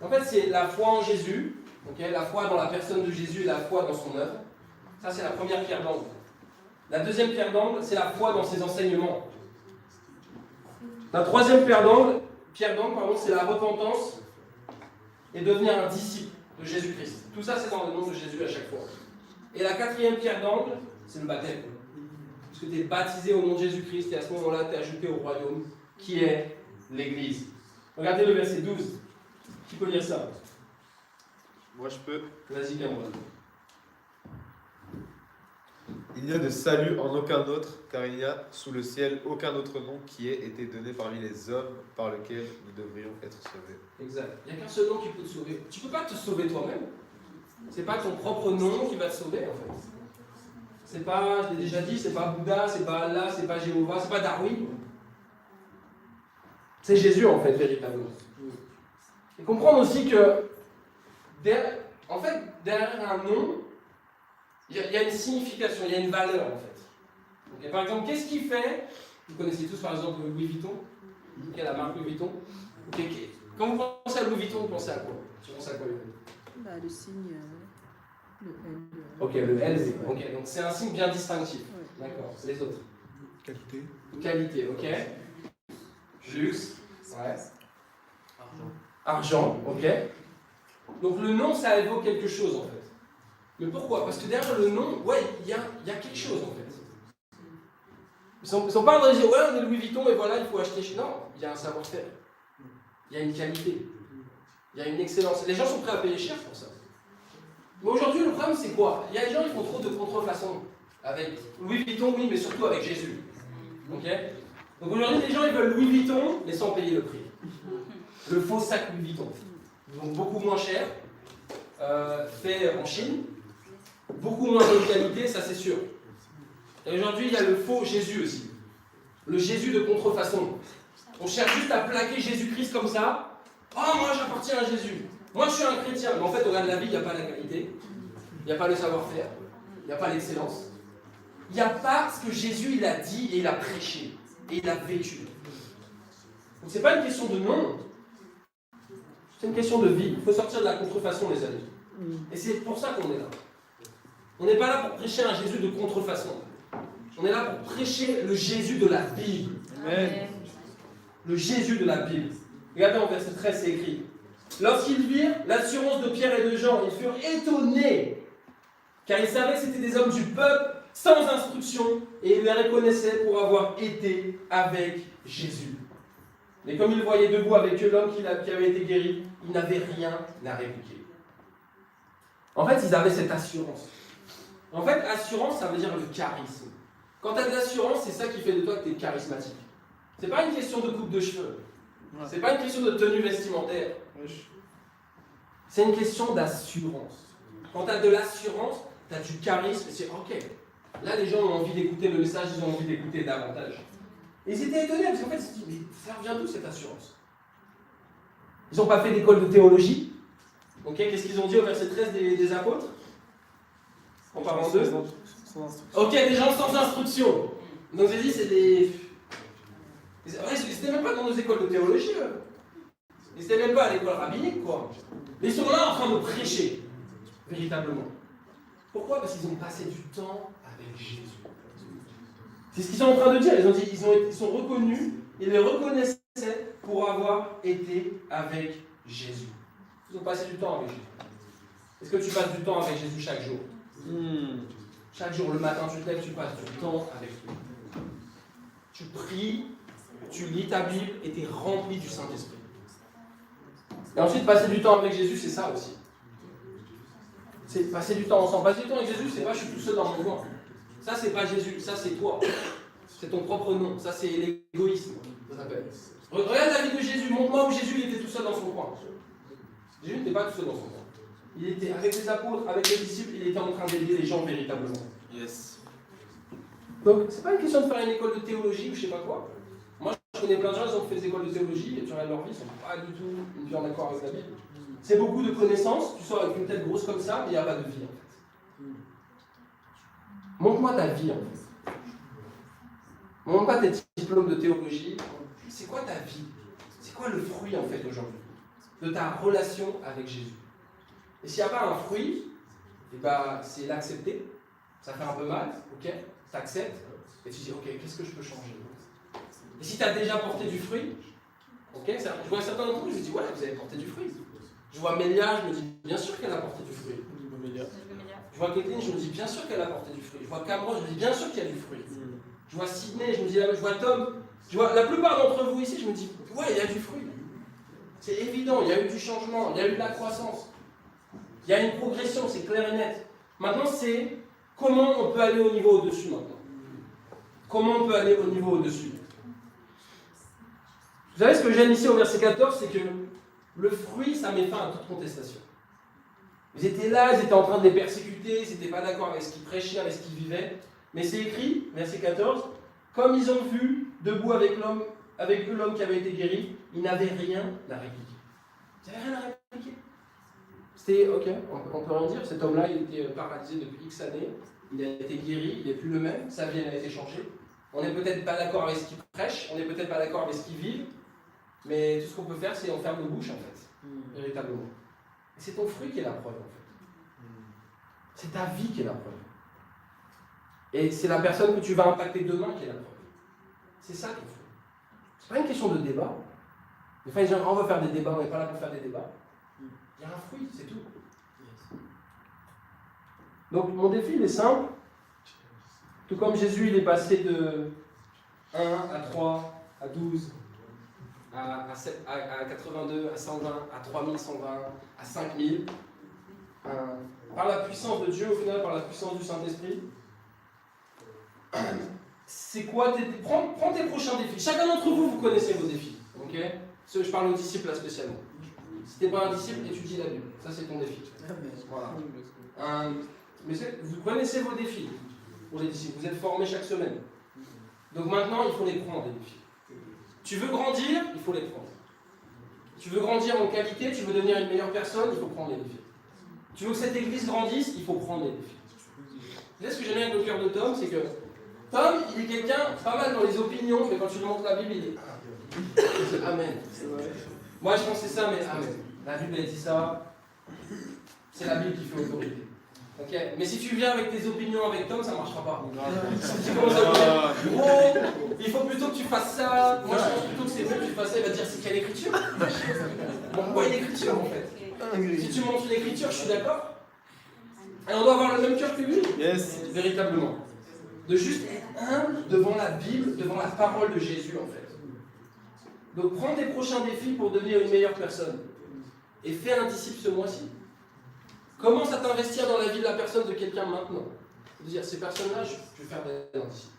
En fait, c'est la foi en Jésus, okay, la foi dans la personne de Jésus et la foi dans son œuvre. Ça, c'est la première pierre d'angle. La deuxième pierre d'angle, c'est la foi dans ses enseignements. La troisième pierre d'angle, c'est la repentance et devenir un disciple de Jésus-Christ. Tout ça, c'est dans le nom de Jésus à chaque fois. Et la quatrième pierre d'angle, c'est le baptême. Parce que tu es baptisé au nom de Jésus-Christ et à ce moment-là, tu es ajouté au royaume qui est l'Église. Regardez le verset 12. Qui peut lire ça? Moi je peux. Vas-y, Cameron. Il n'y a de salut en aucun autre, car il n'y a sous le ciel aucun autre nom qui ait été donné parmi les hommes par lequel nous devrions être sauvés. Exact. Il n'y a qu'un seul nom qui peut te sauver. Tu ne peux pas te sauver toi-même. C'est pas ton propre nom qui va te sauver en fait. C'est pas, je l'ai déjà dit, c'est pas Bouddha, c'est pas Allah, c'est pas Jéhovah, c'est pas Darwin. C'est Jésus en fait, véritablement. Et comprendre aussi que, derrière un nom, il y a une signification, il y a une valeur en fait. Okay, par exemple, qu'est-ce qui fait, vous connaissez tous par exemple Louis Vuitton, la marque Louis Vuitton. Okay, quand vous pensez à Louis Vuitton, vous pensez à quoi? Tu penses à quoi? Bah, le signe, le L. Ok, le L, ok, donc c'est un signe bien distinctif. Ouais. D'accord, les autres. Qualité. Qualité, ok. Luxe, ouais. Argent, ok. Donc le nom, ça évoque quelque chose en fait. Mais pourquoi? Parce que derrière le nom, ouais, il y a quelque chose en fait. Ils sont pas en train de dire, ouais, on est Louis Vuitton et voilà, il faut acheter. Non, il y a un savoir-faire. Il y a une qualité. Il y a une excellence. Les gens sont prêts à payer cher pour ça. Mais aujourd'hui, le problème, c'est quoi? Il y a des gens qui font trop de contrefaçons. Avec Louis Vuitton, oui, mais surtout avec Jésus. Ok? Donc aujourd'hui, les gens, ils veulent Louis Vuitton, mais sans payer le prix. Le faux sac Louis Vuitton. Donc beaucoup moins cher, fait en Chine, beaucoup moins de qualité, ça c'est sûr. Et aujourd'hui, il y a le faux Jésus aussi. Le Jésus de contrefaçon. On cherche juste à plaquer Jésus-Christ comme ça. Oh, moi j'appartiens à Jésus. Moi je suis un chrétien. Mais en fait, au regard de la vie, il n'y a pas la qualité. Il n'y a pas le savoir-faire. Il n'y a pas l'excellence. Il n'y a pas ce que Jésus il a dit et il a prêché. Et il a vécu. Donc c'est pas une question de nom. C'est une question de vie. Il faut sortir de la contrefaçon, les amis. Et c'est pour ça qu'on est là. On n'est pas là pour prêcher un Jésus de contrefaçon. On est là pour prêcher le Jésus de la Bible. Amen. Le Jésus de la Bible. Regardez en verset 13, c'est écrit. Lorsqu'ils virent l'assurance de Pierre et de Jean, ils furent étonnés, car ils savaient que c'était des hommes du peuple, sans instruction, et ils les reconnaissaient pour avoir été avec Jésus. Mais comme ils voyaient debout avec eux l'homme qui avait été guéri, ils n'avaient rien à répliquer. En fait, ils avaient cette assurance. En fait, assurance, ça veut dire le charisme. Quand tu as de l'assurance, c'est ça qui fait de toi que tu es charismatique. C'est pas une question de coupe de cheveux. Ouais. C'est pas une question de tenue vestimentaire. Wesh. C'est une question d'assurance. Quand tu as de l'assurance, tu as du charisme, et c'est ok. Là, les gens ont envie d'écouter le message, ils ont envie d'écouter davantage. Et ils étaient étonnés, parce qu'en fait, ils se disent, mais ça revient d'où cette assurance? Ils n'ont pas fait d'école de théologie. Ok, qu'est-ce qu'ils ont dit au verset 13 des apôtres? En parlant d'eux. Sans instruction. Ok, des gens sans instruction. Donc j'ai dit, c'est des... Ils n'étaient même pas dans nos écoles de théologie, eux. Ils n'étaient même pas à l'école rabbinique, quoi. Mais ils sont là en train de prêcher, véritablement. Pourquoi? Parce qu'ils ont passé du temps avec Jésus. C'est ce qu'ils sont en train de dire. Ils ont dit, ils sont reconnus, ils les reconnaissaient pour avoir été avec Jésus. Ils ont passé du temps avec Jésus. Est-ce que tu passes du temps avec Jésus chaque jour? Chaque jour, le matin, tu te lèves, tu passes du temps avec lui. Tu pries, tu lis ta Bible et tu es rempli du Saint-Esprit. Et ensuite, passer du temps avec Jésus, c'est ça aussi. C'est passer du temps ensemble. Passer du temps avec Jésus, c'est pas je suis tout seul dans mon coin. Ça, c'est pas Jésus, ça, c'est toi. C'est ton propre nom. Ça, c'est l'égoïsme. Ça s'appelle. Regarde la vie de Jésus. Montre-moi où Jésus il était tout seul dans son coin. Jésus n'était pas tout seul dans son coin. Il était avec les apôtres, avec les disciples, il était en train d'aider les gens véritablement. Yes. Donc, c'est pas une question de faire une école de théologie ou je sais pas quoi. Moi, je connais plein de gens qui ont fait des écoles de théologie et tu regardes leur vie, ils sont pas du tout une vie en accord avec la Bible. C'est beaucoup de connaissances, tu sors avec une tête grosse comme ça, mais il n'y a pas de vie en fait. Montre-moi ta vie en fait. Montre-moi tes diplômes de théologie. C'est quoi ta vie? C'est quoi le fruit en fait aujourd'hui de ta relation avec Jésus? Et s'il n'y a pas un fruit, eh ben, c'est l'accepter. Ça fait un peu mal, ok? Tu acceptes et tu dis, ok, qu'est-ce que je peux changer? Et si tu as déjà porté du fruit, ok? Je vois certains d'entre vous, je me dis, ouais, vous avez porté du fruit. Je vois Mélia, je me dis, bien sûr qu'elle a porté du fruit. Je vois Kathleen, je me dis, bien sûr qu'elle a porté du fruit. Je vois Cameron, je me dis, bien sûr qu'il y a du fruit. Je vois Sydney, je me dis, je vois Tom. Je vois la plupart d'entre vous ici, je me dis, ouais, il y a du fruit. C'est évident, il y a eu du changement, il y a eu de la croissance. Il y a une progression, c'est clair et net. Maintenant, c'est comment on peut aller au niveau au-dessus maintenant. Comment on peut aller au niveau au-dessus. Vous savez ce que j'aime ici au verset 14, c'est que le fruit, ça met fin à toute contestation. Ils étaient là, ils étaient en train de les persécuter, ils n'étaient pas d'accord avec ce qu'ils prêchaient, avec ce qu'ils vivaient. Mais c'est écrit, verset 14, comme ils ont vu debout avec eux l'homme qui avait été guéri, ils n'avaient rien à répliquer. Ils n'avaient rien à répliquer. C'était, ok, on peut rien dire, cet homme-là, il était paralysé depuis X années, il a été guéri, il n'est plus le même, sa vie a été changée. On n'est peut-être pas d'accord avec ce qu'ils prêchent, on n'est peut-être pas d'accord avec ce qu'ils vivent, mais tout ce qu'on peut faire, c'est on ferme nos bouches, en fait, véritablement. Et c'est ton fruit qui est la preuve, en fait. C'est ta vie qui est la preuve. Et c'est la personne que tu vas impacter demain qui est la preuve. C'est ça ton fruit. C'est pas une question de débat. Des fois, les gens disent, on va faire des débats, on n'est pas là pour faire des débats. Il y a un fruit, c'est tout. Donc, mon défi, il est simple. Tout comme Jésus, il est passé de 1 à 3, à 12, à 82, à 120, à 3120, à 5000. Par la puissance de Dieu, au final, par la puissance du Saint-Esprit. C'est quoi prends tes prochains défis. Chacun d'entre vous, vous connaissez vos défis. Ok? Je parle aux disciples là spécialement. Si tu n'es pas un disciple, étudie la Bible. Ça, c'est ton défi. Voilà. Mais vous connaissez vos défis pour les disciples. Vous êtes formés chaque semaine. Donc maintenant, il faut les prendre, les défis. Tu veux grandir, il faut les prendre. Tu veux grandir en qualité, tu veux devenir une meilleure personne, il faut prendre les défis. Tu veux que cette église grandisse, il faut prendre les défis. Vous savez ce que j'aime bien avec le cœur de Tom, c'est que Tom, il est quelqu'un pas mal dans les opinions, mais quand tu lui montres la Bible, il est Amen. Moi, je pensais ça, mais Amen. La Bible, elle dit ça. C'est la Bible qui fait autorité. Okay. Mais si tu viens avec tes opinions avec Tom, ça ne marchera pas. Si tu commences à dire, oh, il faut plutôt que tu fasses ça, moi je pense plutôt que c'est mieux que tu fasses ça, il va te dire c'est quelle écriture? Pourquoi une écriture en fait? Si tu montres une écriture, je suis d'accord. Et on doit avoir le même cœur que lui. Yes. Véritablement. De juste être humble devant la Bible, devant la parole de Jésus en fait. Donc prends tes prochains défis pour devenir une meilleure personne. Et fais un disciple ce mois-ci. Commence à t'investir dans la vie de la personne de quelqu'un maintenant. Dire, ces personnes-là, je vais faire des disciples.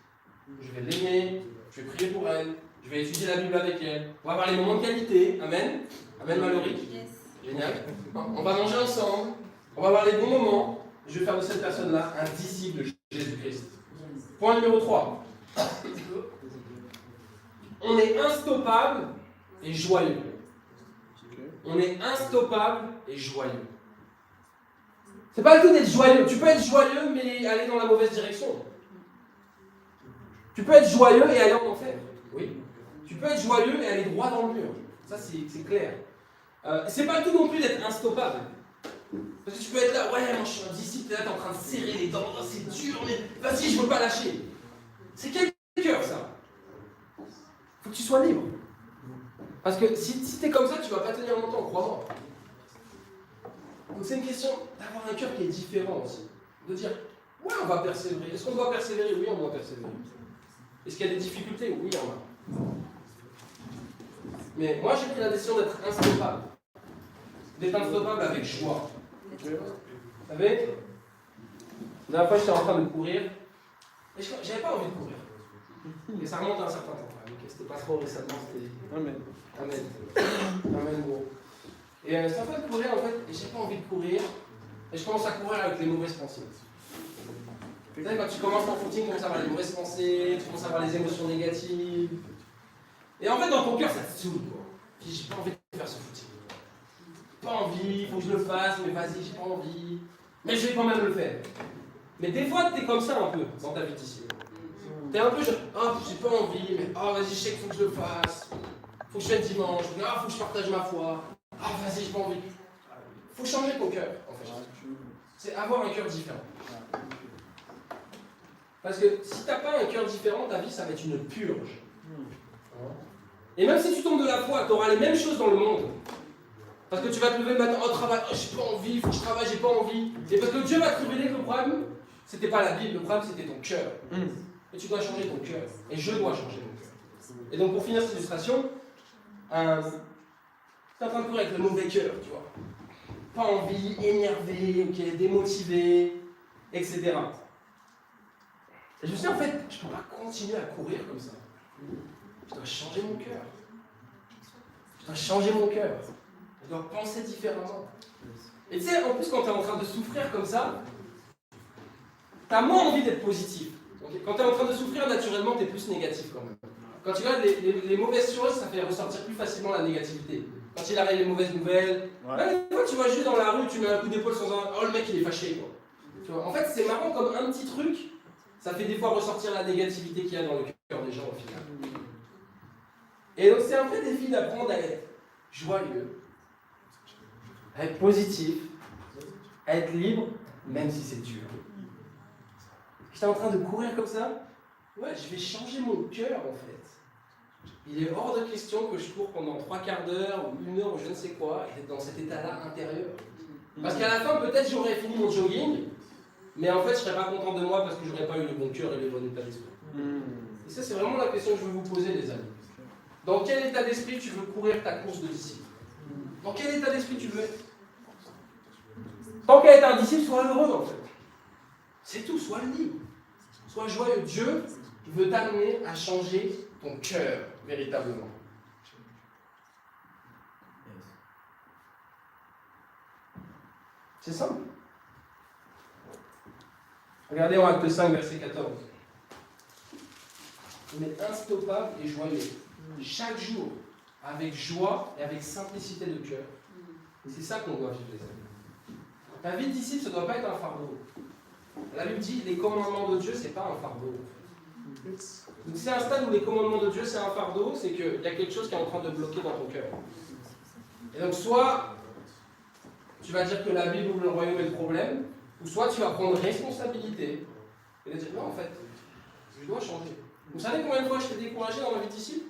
Je vais l'aimer, je vais prier pour elle, Je vais étudier la Bible avec elle. On va avoir les moments de qualité. Amen. Amen, Mallory. Génial. On va manger ensemble. On va avoir les bons moments. Je vais faire de cette personne-là un disciple de Jésus-Christ. Point numéro 3. On est instoppable et joyeux. On est instoppable et joyeux. C'est pas le tout d'être joyeux. Tu peux être joyeux mais aller dans la mauvaise direction. Tu peux être joyeux et aller en enfer. Oui. Tu peux être joyeux et aller droit dans le mur. Ça, c'est clair. C'est pas le tout non plus d'être instoppable. Parce que tu peux être là, ouais, moi je suis un disciple, t'es là, t'es en train de serrer les dents, oh, c'est dur, mais vas-y, je veux pas lâcher. C'est quel cœur ça? Faut que tu sois libre. Parce que si t'es comme ça, tu vas pas tenir longtemps, crois-moi. Donc c'est une question d'avoir un cœur qui est différent aussi. De dire, ouais, on va persévérer. Est-ce qu'on doit persévérer? Oui, on doit persévérer. Est-ce qu'il y a des difficultés? Oui, il y en a. Mais moi, j'ai pris la décision d'être instoppable. D'être instoppable avec joie. Vous savez, la dernière fois, j'étais en train de courir. Et j'avais pas envie de courir. Et ça remonte à un certain temps. C'était pas trop récemment, c'était. Amen. Amen. Amen, gros. Et j'étais en train de courir, en fait, et j'ai pas envie de courir. Et je commence à courir avec les mauvaises pensées. Tu sais, quand tu commences ton footing, tu commences à avoir les mauvaises pensées, tu commences à avoir les émotions négatives. Et en fait, dans ton cœur, ça te saoule, quoi. Puis j'ai pas envie de faire ce footing. Pas envie, faut que je le fasse, mais vas-y, j'ai pas envie. Mais je vais quand même le faire. Mais des fois, t'es comme ça un peu dans ta vie d'ici. T'es un peu genre, oh, j'ai pas envie, mais oh, vas-y, je sais qu'il faut que je le fasse. Faut que je fasse dimanche, ah, faut que je partage ma foi. Ah, vas-y, j'ai pas envie. Faut changer ton cœur, en fait. C'est avoir un cœur différent. Parce que si t'as pas un cœur différent, ta vie, ça va être une purge. Et même si tu tombes de la foi, tu auras les mêmes choses dans le monde. Parce que tu vas te lever le matin, oh travail, oh, j'ai pas envie, il faut que je travaille, j'ai pas envie. Et parce que Dieu va te révéler que le problème, c'était pas la Bible, le problème c'était ton cœur. Et tu dois changer ton cœur. Et je dois changer mon cœur. Et donc pour finir cette illustration, tu es en train de courir avec le mauvais cœur, tu vois. Pas envie, énervé, ok, démotivé, etc. Et je me suis dit, en fait, je ne peux pas continuer à courir comme ça. Je dois changer mon cœur. Je dois changer mon cœur. Je dois penser différemment. Et tu sais, en plus, quand tu es en train de souffrir comme ça, tu as moins envie d'être positif. Okay, quand tu es en train de souffrir, naturellement, tu es plus négatif quand même. Quand tu regardes les mauvaises choses, ça fait ressortir plus facilement la négativité. Quand il arrive les mauvaises nouvelles, là, des fois, tu vas juste dans la rue, tu mets un coup d'épaule sans un... Oh, le mec, il est fâché, quoi. Tu vois, en fait, c'est marrant comme un petit truc, ça fait des fois ressortir la négativité qu'il y a dans le cœur des gens, au final. Et donc, c'est un vrai défi d'apprendre à être joyeux, à être positif, à être libre, même si c'est dur. J'étais en train de courir comme ça. Ouais, je vais changer mon cœur en fait. Il est hors de question que je cours pendant 3/4 d'heure ou 1 heure ou je ne sais quoi et être dans cet état-là intérieur. Parce qu'à la fin, peut-être j'aurais fini mon jogging, mais en fait, je ne serais pas content de moi parce que je n'aurais pas eu le bon cœur et le bon état d'esprit. Et ça, c'est vraiment la question que je veux vous poser, les amis. Dans quel état d'esprit tu veux courir ta course de disciple? Dans quel état d'esprit tu veux être? Tant qu'à être un disciple, sois heureux en fait. C'est tout, sois libre. Sois joyeux. Dieu veut t'amener à changer ton cœur, véritablement. C'est simple. Regardez en Acte 5, verset 14. On est instoppable et joyeux. Chaque jour, avec joie et avec simplicité de cœur. C'est ça qu'on doit vivre, les amis. Ta vie de disciple, ça ne doit pas être un fardeau. La Bible dit, les commandements de Dieu, ce n'est pas un fardeau. Donc c'est un stade où les commandements de Dieu, c'est un fardeau, c'est qu'il y a quelque chose qui est en train de bloquer dans ton cœur. Et donc soit tu vas dire que la Bible ou le royaume est le problème, ou soit tu vas prendre responsabilité et dire, non en fait, je dois changer. Vous savez combien de fois je t'ai découragé dans ma vie de disciple?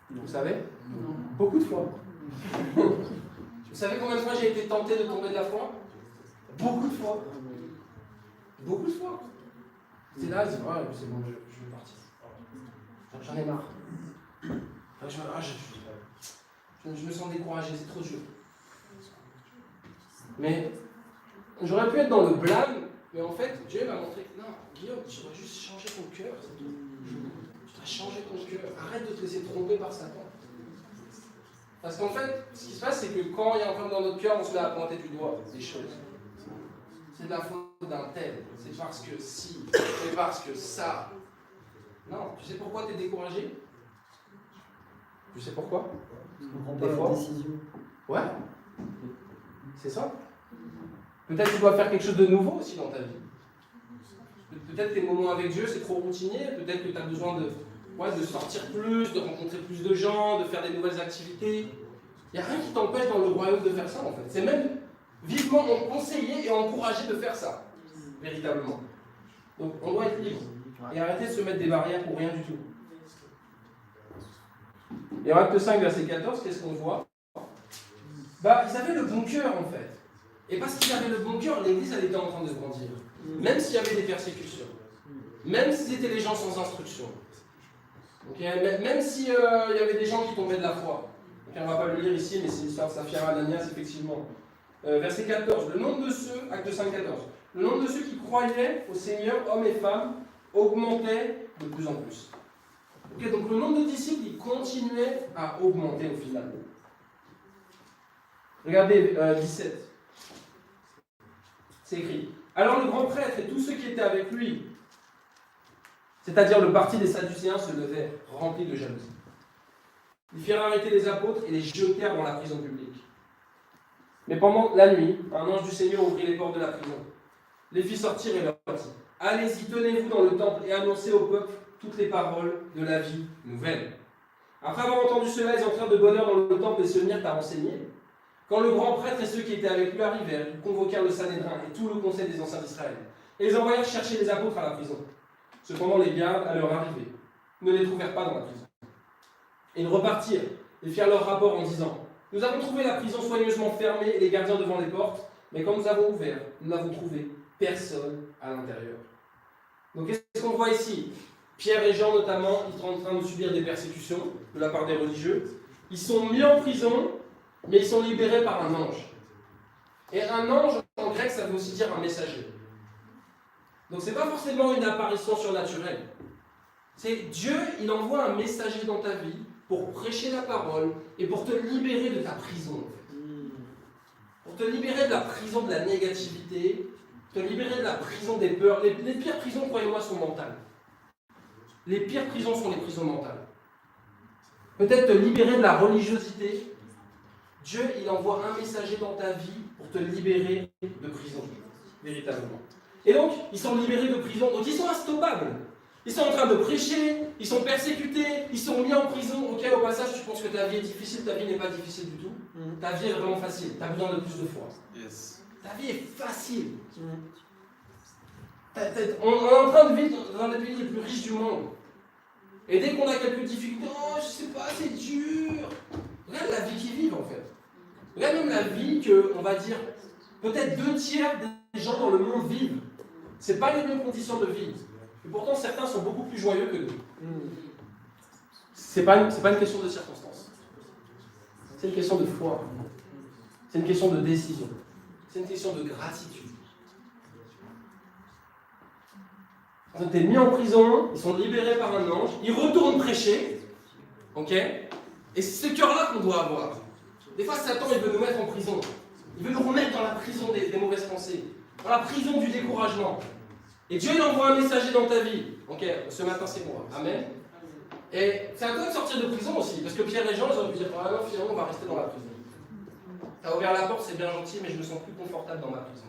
Vous savez? Beaucoup de fois. Vous savez combien de fois j'ai été tenté de tomber de la foi? Beaucoup de fois. Beaucoup de fois. C'est là, c'est vrai, c'est bon, je vais partir. J'en ai marre. Je me sens découragé, c'est trop dur. Mais j'aurais pu être dans le blâme, mais en fait, Dieu m'a montré que non, Guillaume, tu dois juste changer ton cœur, c'est tout. Tu dois changer ton cœur. Arrête de te laisser tromper par Satan. Parce qu'en fait, ce qui se passe, c'est que quand il y a un problème dans notre cœur, on se met à pointer du doigt des choses. C'est de la faute d'un tel. C'est parce que si. C'est parce que ça. Non, tu sais pourquoi tu es découragé? Tu sais pourquoi? On prend Des pas la fois. décision. Ouais. C'est ça. Peut-être que tu dois faire quelque chose de nouveau aussi dans ta vie. Peut-être que tes moments avec Dieu, c'est trop routinier. Peut-être que tu as besoin de sortir plus, de rencontrer plus de gens, de faire des nouvelles activités. Il n'y a rien qui t'empêche dans le royaume de faire ça, en fait. C'est même vivement conseillé et encouragé de faire ça, véritablement. Donc, on doit être libre. Et arrêter de se mettre des barrières pour rien du tout. Et en Acte 5, verset 14, qu'est-ce qu'on voit? Bah, ils avaient le bon cœur, en fait. Et parce qu'ils avaient le bon cœur, l'Église, elle était en train de grandir. Même s'il y avait des persécutions. Même si c'était les gens sans instruction. Même s'il y avait des gens qui tombaient de la foi. On ne va pas le lire ici, mais c'est l'histoire de Saphira Ananias, effectivement. Verset 14. Le nombre de ceux, Acte 5, 14. Le nombre de ceux qui croyaient au Seigneur, hommes et femmes, augmentait de plus en plus. Donc le nombre de disciples, il continuait à augmenter au final. Regardez 17. C'est écrit. Alors le grand prêtre et tous ceux qui étaient avec lui, c'est-à-dire le parti des Sadducéens, se levaient, remplis de jalousie. Ils firent arrêter les apôtres et les jetèrent dans la prison publique. Mais pendant la nuit, un ange du Seigneur ouvrit les portes de la prison, les fit sortir et leur dit: allez-y, tenez-vous dans le temple et annoncez au peuple toutes les paroles de la vie nouvelle. Après avoir entendu cela, ils entrèrent de bonne heure dans le temple et se mirent à enseigner. Quand le grand prêtre et ceux qui étaient avec lui arrivèrent, ils convoquèrent le Sanhédrin et tout le conseil des anciens d'Israël. Et ils envoyèrent chercher les apôtres à la prison. Cependant, les gardes, à leur arrivée, ne les trouvèrent pas dans la prison. Ils repartirent et firent leur rapport en disant: nous avons trouvé la prison soigneusement fermée et les gardiens devant les portes, mais quand nous avons ouvert, nous n'avons trouvé personne à l'intérieur. Donc qu'est-ce qu'on voit ici? Pierre et Jean notamment, ils sont en train de subir des persécutions de la part des religieux. Ils sont mis en prison, mais ils sont libérés par un ange. Et un ange, en grec, ça veut aussi dire un messager. Donc c'est pas forcément une apparition surnaturelle. C'est Dieu, il envoie un messager dans ta vie pour prêcher la parole et pour te libérer de ta prison, en fait. Pour te libérer de la prison de la négativité, te libérer de la prison des peurs. Les pires prisons, croyez-moi, sont mentales. Les pires prisons sont les prisons mentales. Peut-être te libérer de la religiosité. Dieu, il envoie un messager dans ta vie pour te libérer de prison, véritablement. Et donc, ils sont libérés de prison, donc ils sont instoppables. Ils sont en train de prêcher, ils sont persécutés, ils sont mis en prison. Ok, au passage, tu penses que ta vie est difficile, ta vie n'est pas difficile du tout. Ta vie est vraiment facile, tu as besoin de plus de foi. Yes. Ta vie est facile. On est en train de vivre dans un des pays les plus riches du monde. Et dès qu'on a quelques difficultés, oh, je sais pas, c'est dur. Regarde la vie qu'ils vivent en fait. Regarde même la vie que, on va dire, peut-être 2/3 des gens dans le monde vivent. C'est pas les mêmes conditions de vie. Et pourtant, certains sont beaucoup plus joyeux que nous. C'est pas une question de circonstance. C'est une question de foi. C'est une question de décision. C'est une question de gratitude. Ils ont été mis en prison, ils sont libérés par un ange, ils retournent prêcher. Ok? Et c'est ce cœur-là qu'on doit avoir. Des fois, Satan, il veut nous mettre en prison. Il veut nous remettre dans la prison des mauvaises pensées. Dans la prison du découragement. Et Dieu, il envoie un messager dans ta vie. Ok, ce matin, c'est moi. Amen. Et c'est à toi de sortir de prison aussi. Parce que Pierre et Jean, ils auraient pu dire: ah non, finalement, on va rester dans la prison. T'as ouvert la porte, c'est bien gentil, mais je me sens plus confortable dans ma prison.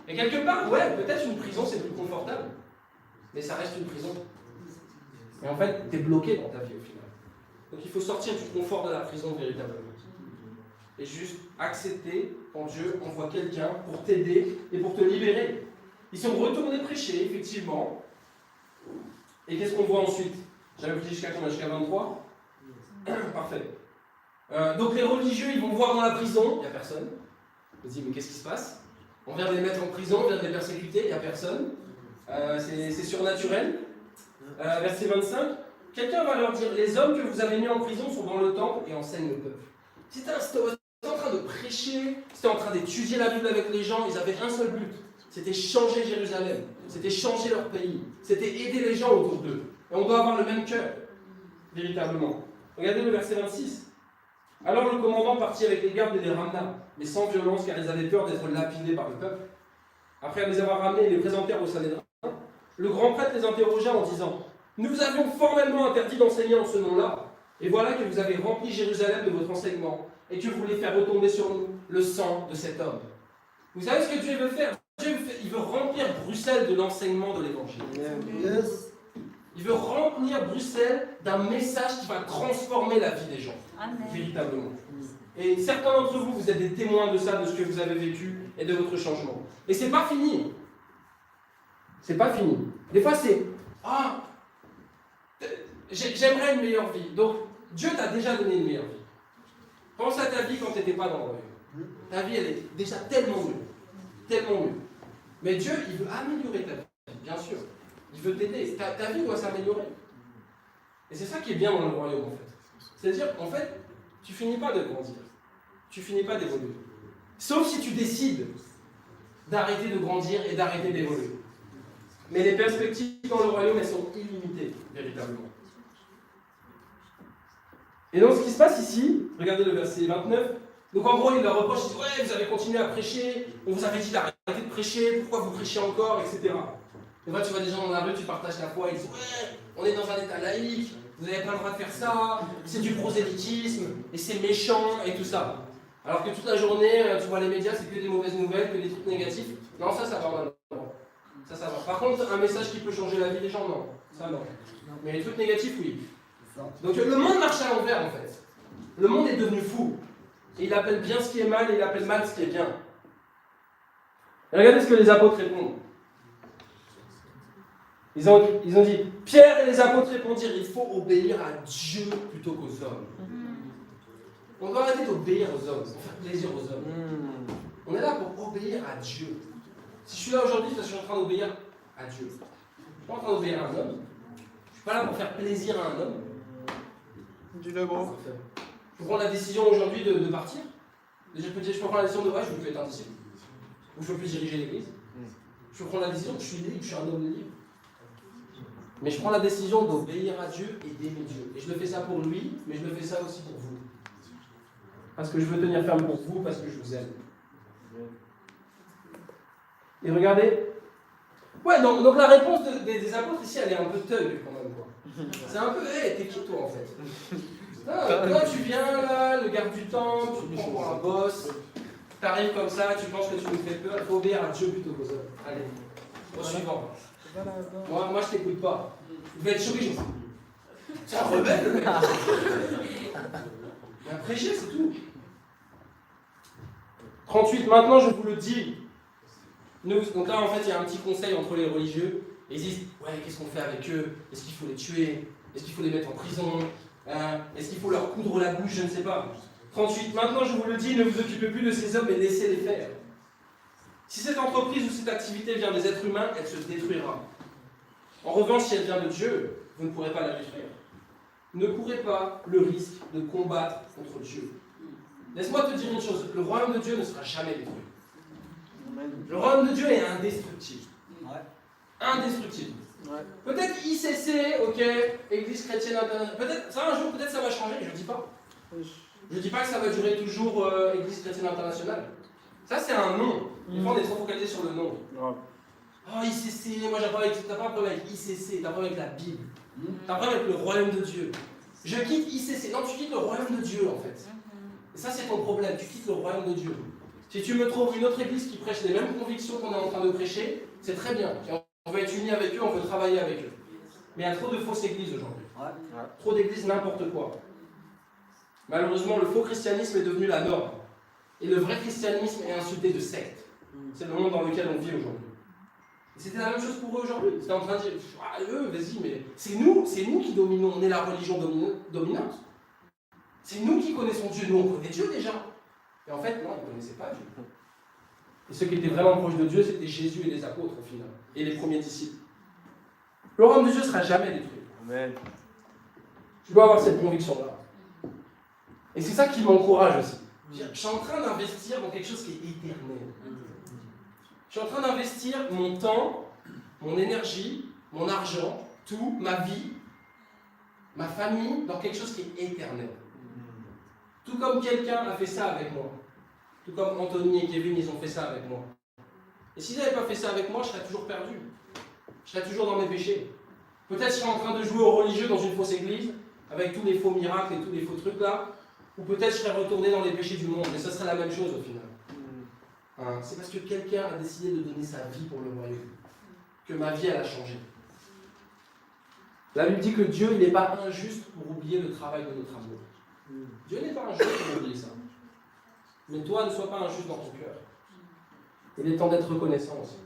Et quelque part, ouais, peut-être une prison, c'est plus confortable. Mais ça reste une prison. Et en fait, t'es bloqué dans ta vie au final. Donc il faut sortir du confort de la prison véritablement. Et juste accepter quand Dieu envoie quelqu'un pour t'aider et pour te libérer. Ils sont retournés prêcher, effectivement. Et qu'est-ce qu'on voit ensuite? J'avais dit jusqu'à combien? Jusqu'à 23? Parfait. Donc les religieux, ils vont voir dans la prison, il n'y a personne. Ils se disent: mais qu'est-ce qui se passe? On vient de les mettre en prison, on vient de les persécuter, il n'y a personne. C'est surnaturel. Verset 25. Quelqu'un va leur dire: les hommes que vous avez mis en prison sont dans le temple et enseignent le peuple. C'était en train de prêcher, c'était en train d'étudier la Bible avec les gens, ils avaient un seul but. C'était changer Jérusalem, c'était changer leur pays, c'était aider les gens autour d'eux. Et on doit avoir le même cœur. véritablement. Regardez le verset 26. Alors le commandant partit avec les gardes et les ramena, mais sans violence, car ils avaient peur d'être lapidés par le peuple. Après les avoir ramenés et les présentèrent au Sanhédrin, le grand prêtre les interrogea en disant « Nous avions formellement interdit d'enseigner en ce nom-là, et voilà que vous avez rempli Jérusalem de votre enseignement, et que vous voulez faire retomber sur nous le sang de cet homme. » Vous savez ce que Dieu veut faire? Il veut remplir Bruxelles de l'enseignement de l'Évangile. Yes. Il veut remplir Bruxelles d'un message qui va transformer la vie des gens, véritablement. Et certains d'entre vous, vous êtes des témoins de ça, de ce que vous avez vécu et de votre changement. Et c'est pas fini. C'est pas fini. Des fois, c'est « Ah, j'aimerais une meilleure vie. » Donc, Dieu t'a déjà donné une meilleure vie. Pense à ta vie quand tu n'étais pas dans le royaume. Ta vie, elle est déjà tellement mieux. Tellement mieux. Mais Dieu, il veut améliorer ta vie, bien sûr. Il veut t'aider. Ta vie doit s'améliorer. Et c'est ça qui est bien dans le royaume, en fait. C'est-à-dire, en fait, tu finis pas de grandir. Tu finis pas d'évoluer. Sauf si tu décides d'arrêter de grandir et d'arrêter d'évoluer. Mais les perspectives dans le royaume, elles sont illimitées, véritablement. Et donc, ce qui se passe ici, regardez le verset 29. Donc, en gros, il leur reproche, il dit, ouais, vous avez continué à prêcher, on vous avait dit d'arrêter de prêcher, pourquoi vous prêchez encore, etc. Et moi, tu vois des gens dans la rue, tu partages la foi, ils disent, ouais, on est dans un état laïque, vous n'avez pas le droit de faire ça, c'est du prosélytisme, et c'est méchant, et tout ça. Alors que toute la journée, tu vois les médias, c'est que des mauvaises nouvelles, que des trucs négatifs. Non, ça va maintenant. Ça va. Par contre, un message qui peut changer la vie des gens, non. Ça, non. Mais les trucs négatifs, oui. Donc le monde marche à l'envers, en fait. Le monde est devenu fou. Et il appelle bien ce qui est mal, et il appelle mal ce qui est bien. Et regardez ce que les apôtres répondent. Ils ont dit, Pierre et les apôtres répondirent, il faut obéir à Dieu plutôt qu'aux hommes. On doit arrêter d'obéir aux hommes, pour faire plaisir aux hommes. On est là pour obéir à Dieu. Si je suis là aujourd'hui, c'est parce que je suis en train d'obéir à Dieu. Je ne suis pas en train d'obéir à un homme. Je ne suis pas là pour faire plaisir à un homme. Dis-le gros. Je prends la décision aujourd'hui de partir. Déjà, je peux prendre la décision de, ouais, je veux plus être un disciple. Ou je veux plus diriger l'église. Je peux prendre la décision, je suis libre, je suis un homme libre. Mais je prends la décision d'obéir à Dieu et d'aimer Dieu. Et je le fais ça pour lui, mais je le fais ça aussi pour vous. Parce que je veux tenir ferme pour vous, parce que je vous aime. Et regardez. Ouais, donc la réponse des apôtres ici, elle est un peu thug quand même, quoi. C'est un peu, hé, t'es qui toi en fait? Toi tu viens là, le garde du temple, tu te prends pour un boss, t'arrives comme ça, tu penses que tu nous fais peur, il faut obéir à Dieu plutôt qu'aux hommes. Allez, au suivant. Moi je t'écoute pas. Vous devez être choqué, je me dis, c'est un rebelle le mec. Mais un prêcher, c'est tout. 38, maintenant je vous le dis. Donc là en fait il y a un petit conseil entre les religieux. Et ils disent, ouais, qu'est-ce qu'on fait avec eux? Est-ce qu'il faut les tuer? Est-ce qu'il faut les mettre en prison? Est-ce qu'il faut leur coudre la bouche? Je ne sais pas. 38, maintenant je vous le dis, ne vous occupez plus de ces hommes et laissez-les faire. Si cette entreprise ou cette activité vient des êtres humains, elle se détruira. En revanche, si elle vient de Dieu, vous ne pourrez pas la détruire. Ne courez pas le risque de combattre contre Dieu. Laisse-moi te dire une chose, le royaume de Dieu ne sera jamais détruit. Le royaume de Dieu est indestructible. Indestructible. Ouais. Peut-être ICC, ok, Église chrétienne internationale, peut-être ça un jour, peut-être ça va changer, je ne dis pas. Je ne dis pas que ça va durer toujours Église chrétienne internationale. Ça c'est un nom. Des fois on est trop focalisé sur le nom. Oh ICC, moi j'ai pas un problème avec ICC, t'as un problème avec la Bible. T'as un problème avec le royaume de Dieu. Je quitte ICC, non tu quittes le royaume de Dieu en fait. Et ça c'est ton problème, tu quittes le royaume de Dieu. Si tu me trouves une autre église qui prêche les mêmes convictions qu'on est en train de prêcher, c'est très bien. On veut être unis avec eux, on veut travailler avec eux. Mais il y a trop de fausses églises aujourd'hui. Trop d'églises n'importe quoi. Malheureusement, le faux christianisme est devenu la norme. Et le vrai christianisme est insulté de secte. C'est le monde dans lequel on vit aujourd'hui. Et c'était la même chose pour eux aujourd'hui. C'était en train de dire, ah, eux, vas-y, mais c'est nous qui dominons, on est la religion dominante. C'est nous qui connaissons Dieu, nous on connaît Dieu déjà. Et en fait, non, ils ne connaissaient pas Dieu. Et ceux qui étaient vraiment proches de Dieu, c'était Jésus et les apôtres au final, et les premiers disciples. Le royaume de Dieu ne sera jamais détruit. Amen. Je dois avoir cette conviction-là. Et c'est ça qui m'encourage aussi. Je suis en train d'investir dans quelque chose qui est éternel. Je suis en train d'investir mon temps, mon énergie, mon argent, tout, ma vie, ma famille dans quelque chose qui est éternel. Tout comme quelqu'un a fait ça avec moi. Tout comme Anthony et Kevin, ils ont fait ça avec moi. Et s'ils n'avaient pas fait ça avec moi, je serais toujours perdu. Je serais toujours dans mes péchés. Peut-être je serais en train de jouer au religieux dans une fausse église, avec tous les faux miracles et tous les faux trucs là. Ou peut-être je serais retourné dans les péchés du monde. Mais ça serait la même chose au final. Hein, c'est parce que quelqu'un a décidé de donner sa vie pour le royaume que ma vie, elle a changé. La Bible dit que Dieu, il n'est pas injuste pour oublier le travail de notre amour. Dieu n'est pas injuste pour oublier ça. Mais toi, ne sois pas injuste dans ton cœur. Il est temps d'être reconnaissant aussi.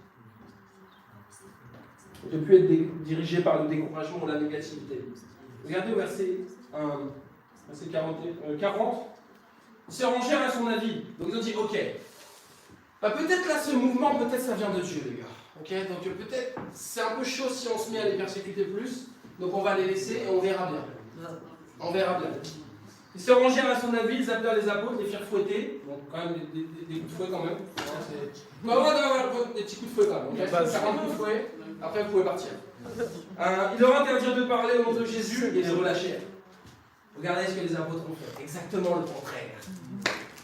De ne plus être dirigé par le découragement ou la négativité. Regardez au verset 40. Il s'est rangé à son avis. Donc ils ont dit, ok, bah, peut-être là ce mouvement, peut-être ça vient de Dieu les gars. Ok, donc peut-être c'est un peu chaud si on se met à les persécuter plus. Donc on va les laisser et on verra bien. On verra bien. Ils se rangèrent à son avis, ils appelèrent les apôtres, les firent fouetter. Donc quand même des coups de fouet quand même. On va avoir des petits coups de fouet quand même. Okay, 40 coups de fouet, après vous pouvez partir. Ils leur interdirent de parler au nom de Jésus et les relâchèrent. Regardez ce que les apôtres ont fait. Exactement le contraire.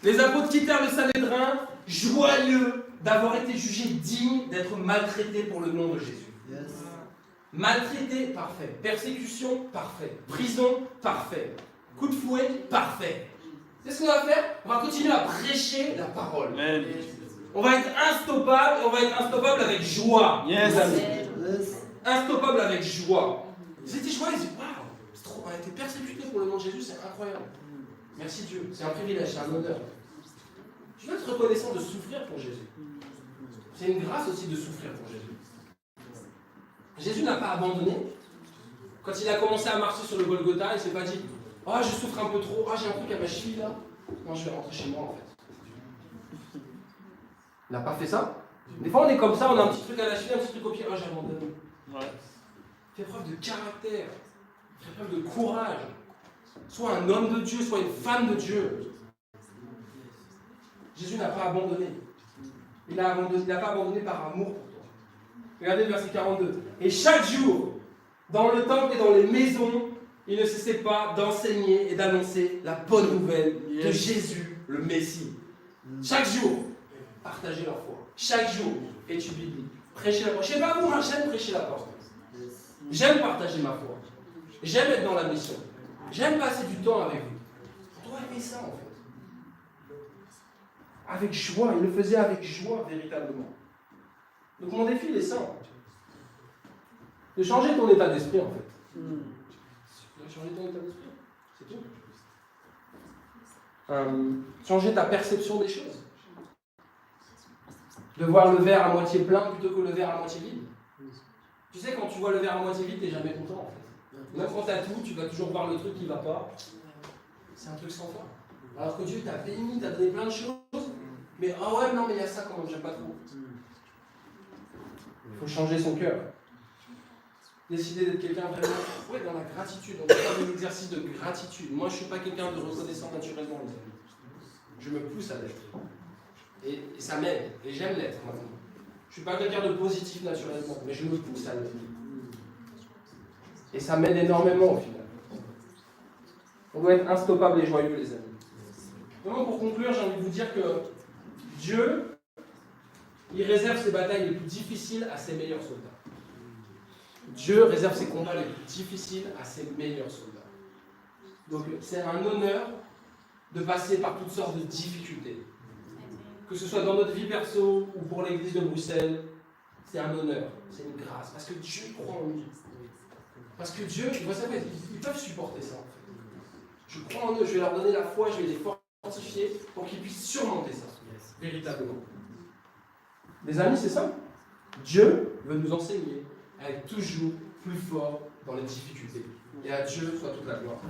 Les apôtres quittèrent le Sanhédrin, joyeux d'avoir été jugés dignes d'être maltraités pour le nom de Jésus. Yes. Maltraités, parfait. Persécution, parfait. Prison, parfait. Coup de fouet, parfait. C'est ce qu'on va faire. On va continuer à prêcher la parole. Amen. On va être instoppable, et on va être instoppable avec joie. Yes. Instoppable avec joie. Ils étaient joyeux, ils disaient waouh, on a été persécutés pour le nom de Jésus, c'est incroyable. Merci Dieu, c'est un privilège, c'est un honneur. Je veux être reconnaissant de souffrir pour Jésus. C'est une grâce aussi de souffrir pour Jésus. Jésus n'a pas abandonné. Quand il a commencé à marcher sur le Golgotha, il ne s'est pas dit « Oh, je souffre un peu trop, oh, j'ai un truc à ma cheville là. Non, je vais rentrer chez moi en fait. » Il n'a pas fait ça. Des fois on est comme ça, on a un petit truc à la cheville, un petit truc au pied, oh j'abandonne. Ouais. Fais preuve de caractère, fais preuve de courage. Sois un homme de Dieu, sois une femme de Dieu. Jésus n'a pas abandonné. Il n'a pas abandonné par amour pour toi. Regardez le verset 42. Et chaque jour, dans le temple et dans les maisons, il ne cessait pas d'enseigner et d'annoncer la bonne nouvelle de Jésus, le Messie. Chaque jour, partagez leur foi. Chaque jour, étude biblique. Prêchez la foi. Je ne sais pas vous, moi j'aime prêcher la foi. J'aime partager ma foi. J'aime être dans la mission. J'aime passer du temps avec vous. On doit aimer ça en fait. Avec joie, il le faisait avec joie véritablement. Donc mon défi il est simple. De changer ton état d'esprit en fait. De changer ton état d'esprit. C'est tout. Changer ta perception des choses. De voir le verre à moitié plein plutôt que le verre à moitié vide. Tu sais, quand tu vois le verre à moitié vide, tu n'es jamais content en fait. Même quand tu as tout, tu vas toujours voir le truc qui ne va pas. C'est un truc sans fin. Alors que Dieu t'a béni, t'a donné plein de choses, mais ah ouais, non, mais il y a ça quand même, j'aime pas trop. Il faut changer son cœur. Décider d'être quelqu'un vraiment dans la gratitude. On va faire des exercices de gratitude. Moi, je ne suis pas quelqu'un de reconnaissant naturellement, les amis. Je me pousse à l'être. Et ça m'aide. Et j'aime l'être maintenant. Je ne suis pas quelqu'un de positif naturellement, mais je me pousse à l'être. Et ça m'aide énormément au final. On doit être instoppable et joyeux, les amis. Vraiment, pour conclure, j'ai envie de vous dire que Dieu, il réserve ses batailles les plus difficiles à ses meilleurs soldats. Dieu réserve ses combats les plus difficiles à ses meilleurs soldats. Donc, c'est un honneur de passer par toutes sortes de difficultés. Que ce soit dans notre vie perso ou pour l'église de Bruxelles, c'est un honneur, c'est une grâce. Parce que Dieu croit en nous. Parce que Dieu, vous savez, ils peuvent supporter ça en fait. Je crois en eux, je vais leur donner la foi, je vais les fortifier pour qu'ils puissent surmonter ça, véritablement. Les amis, c'est ça. Dieu veut nous enseigner à être toujours plus fort dans les difficultés. Et à Dieu soit toute la gloire.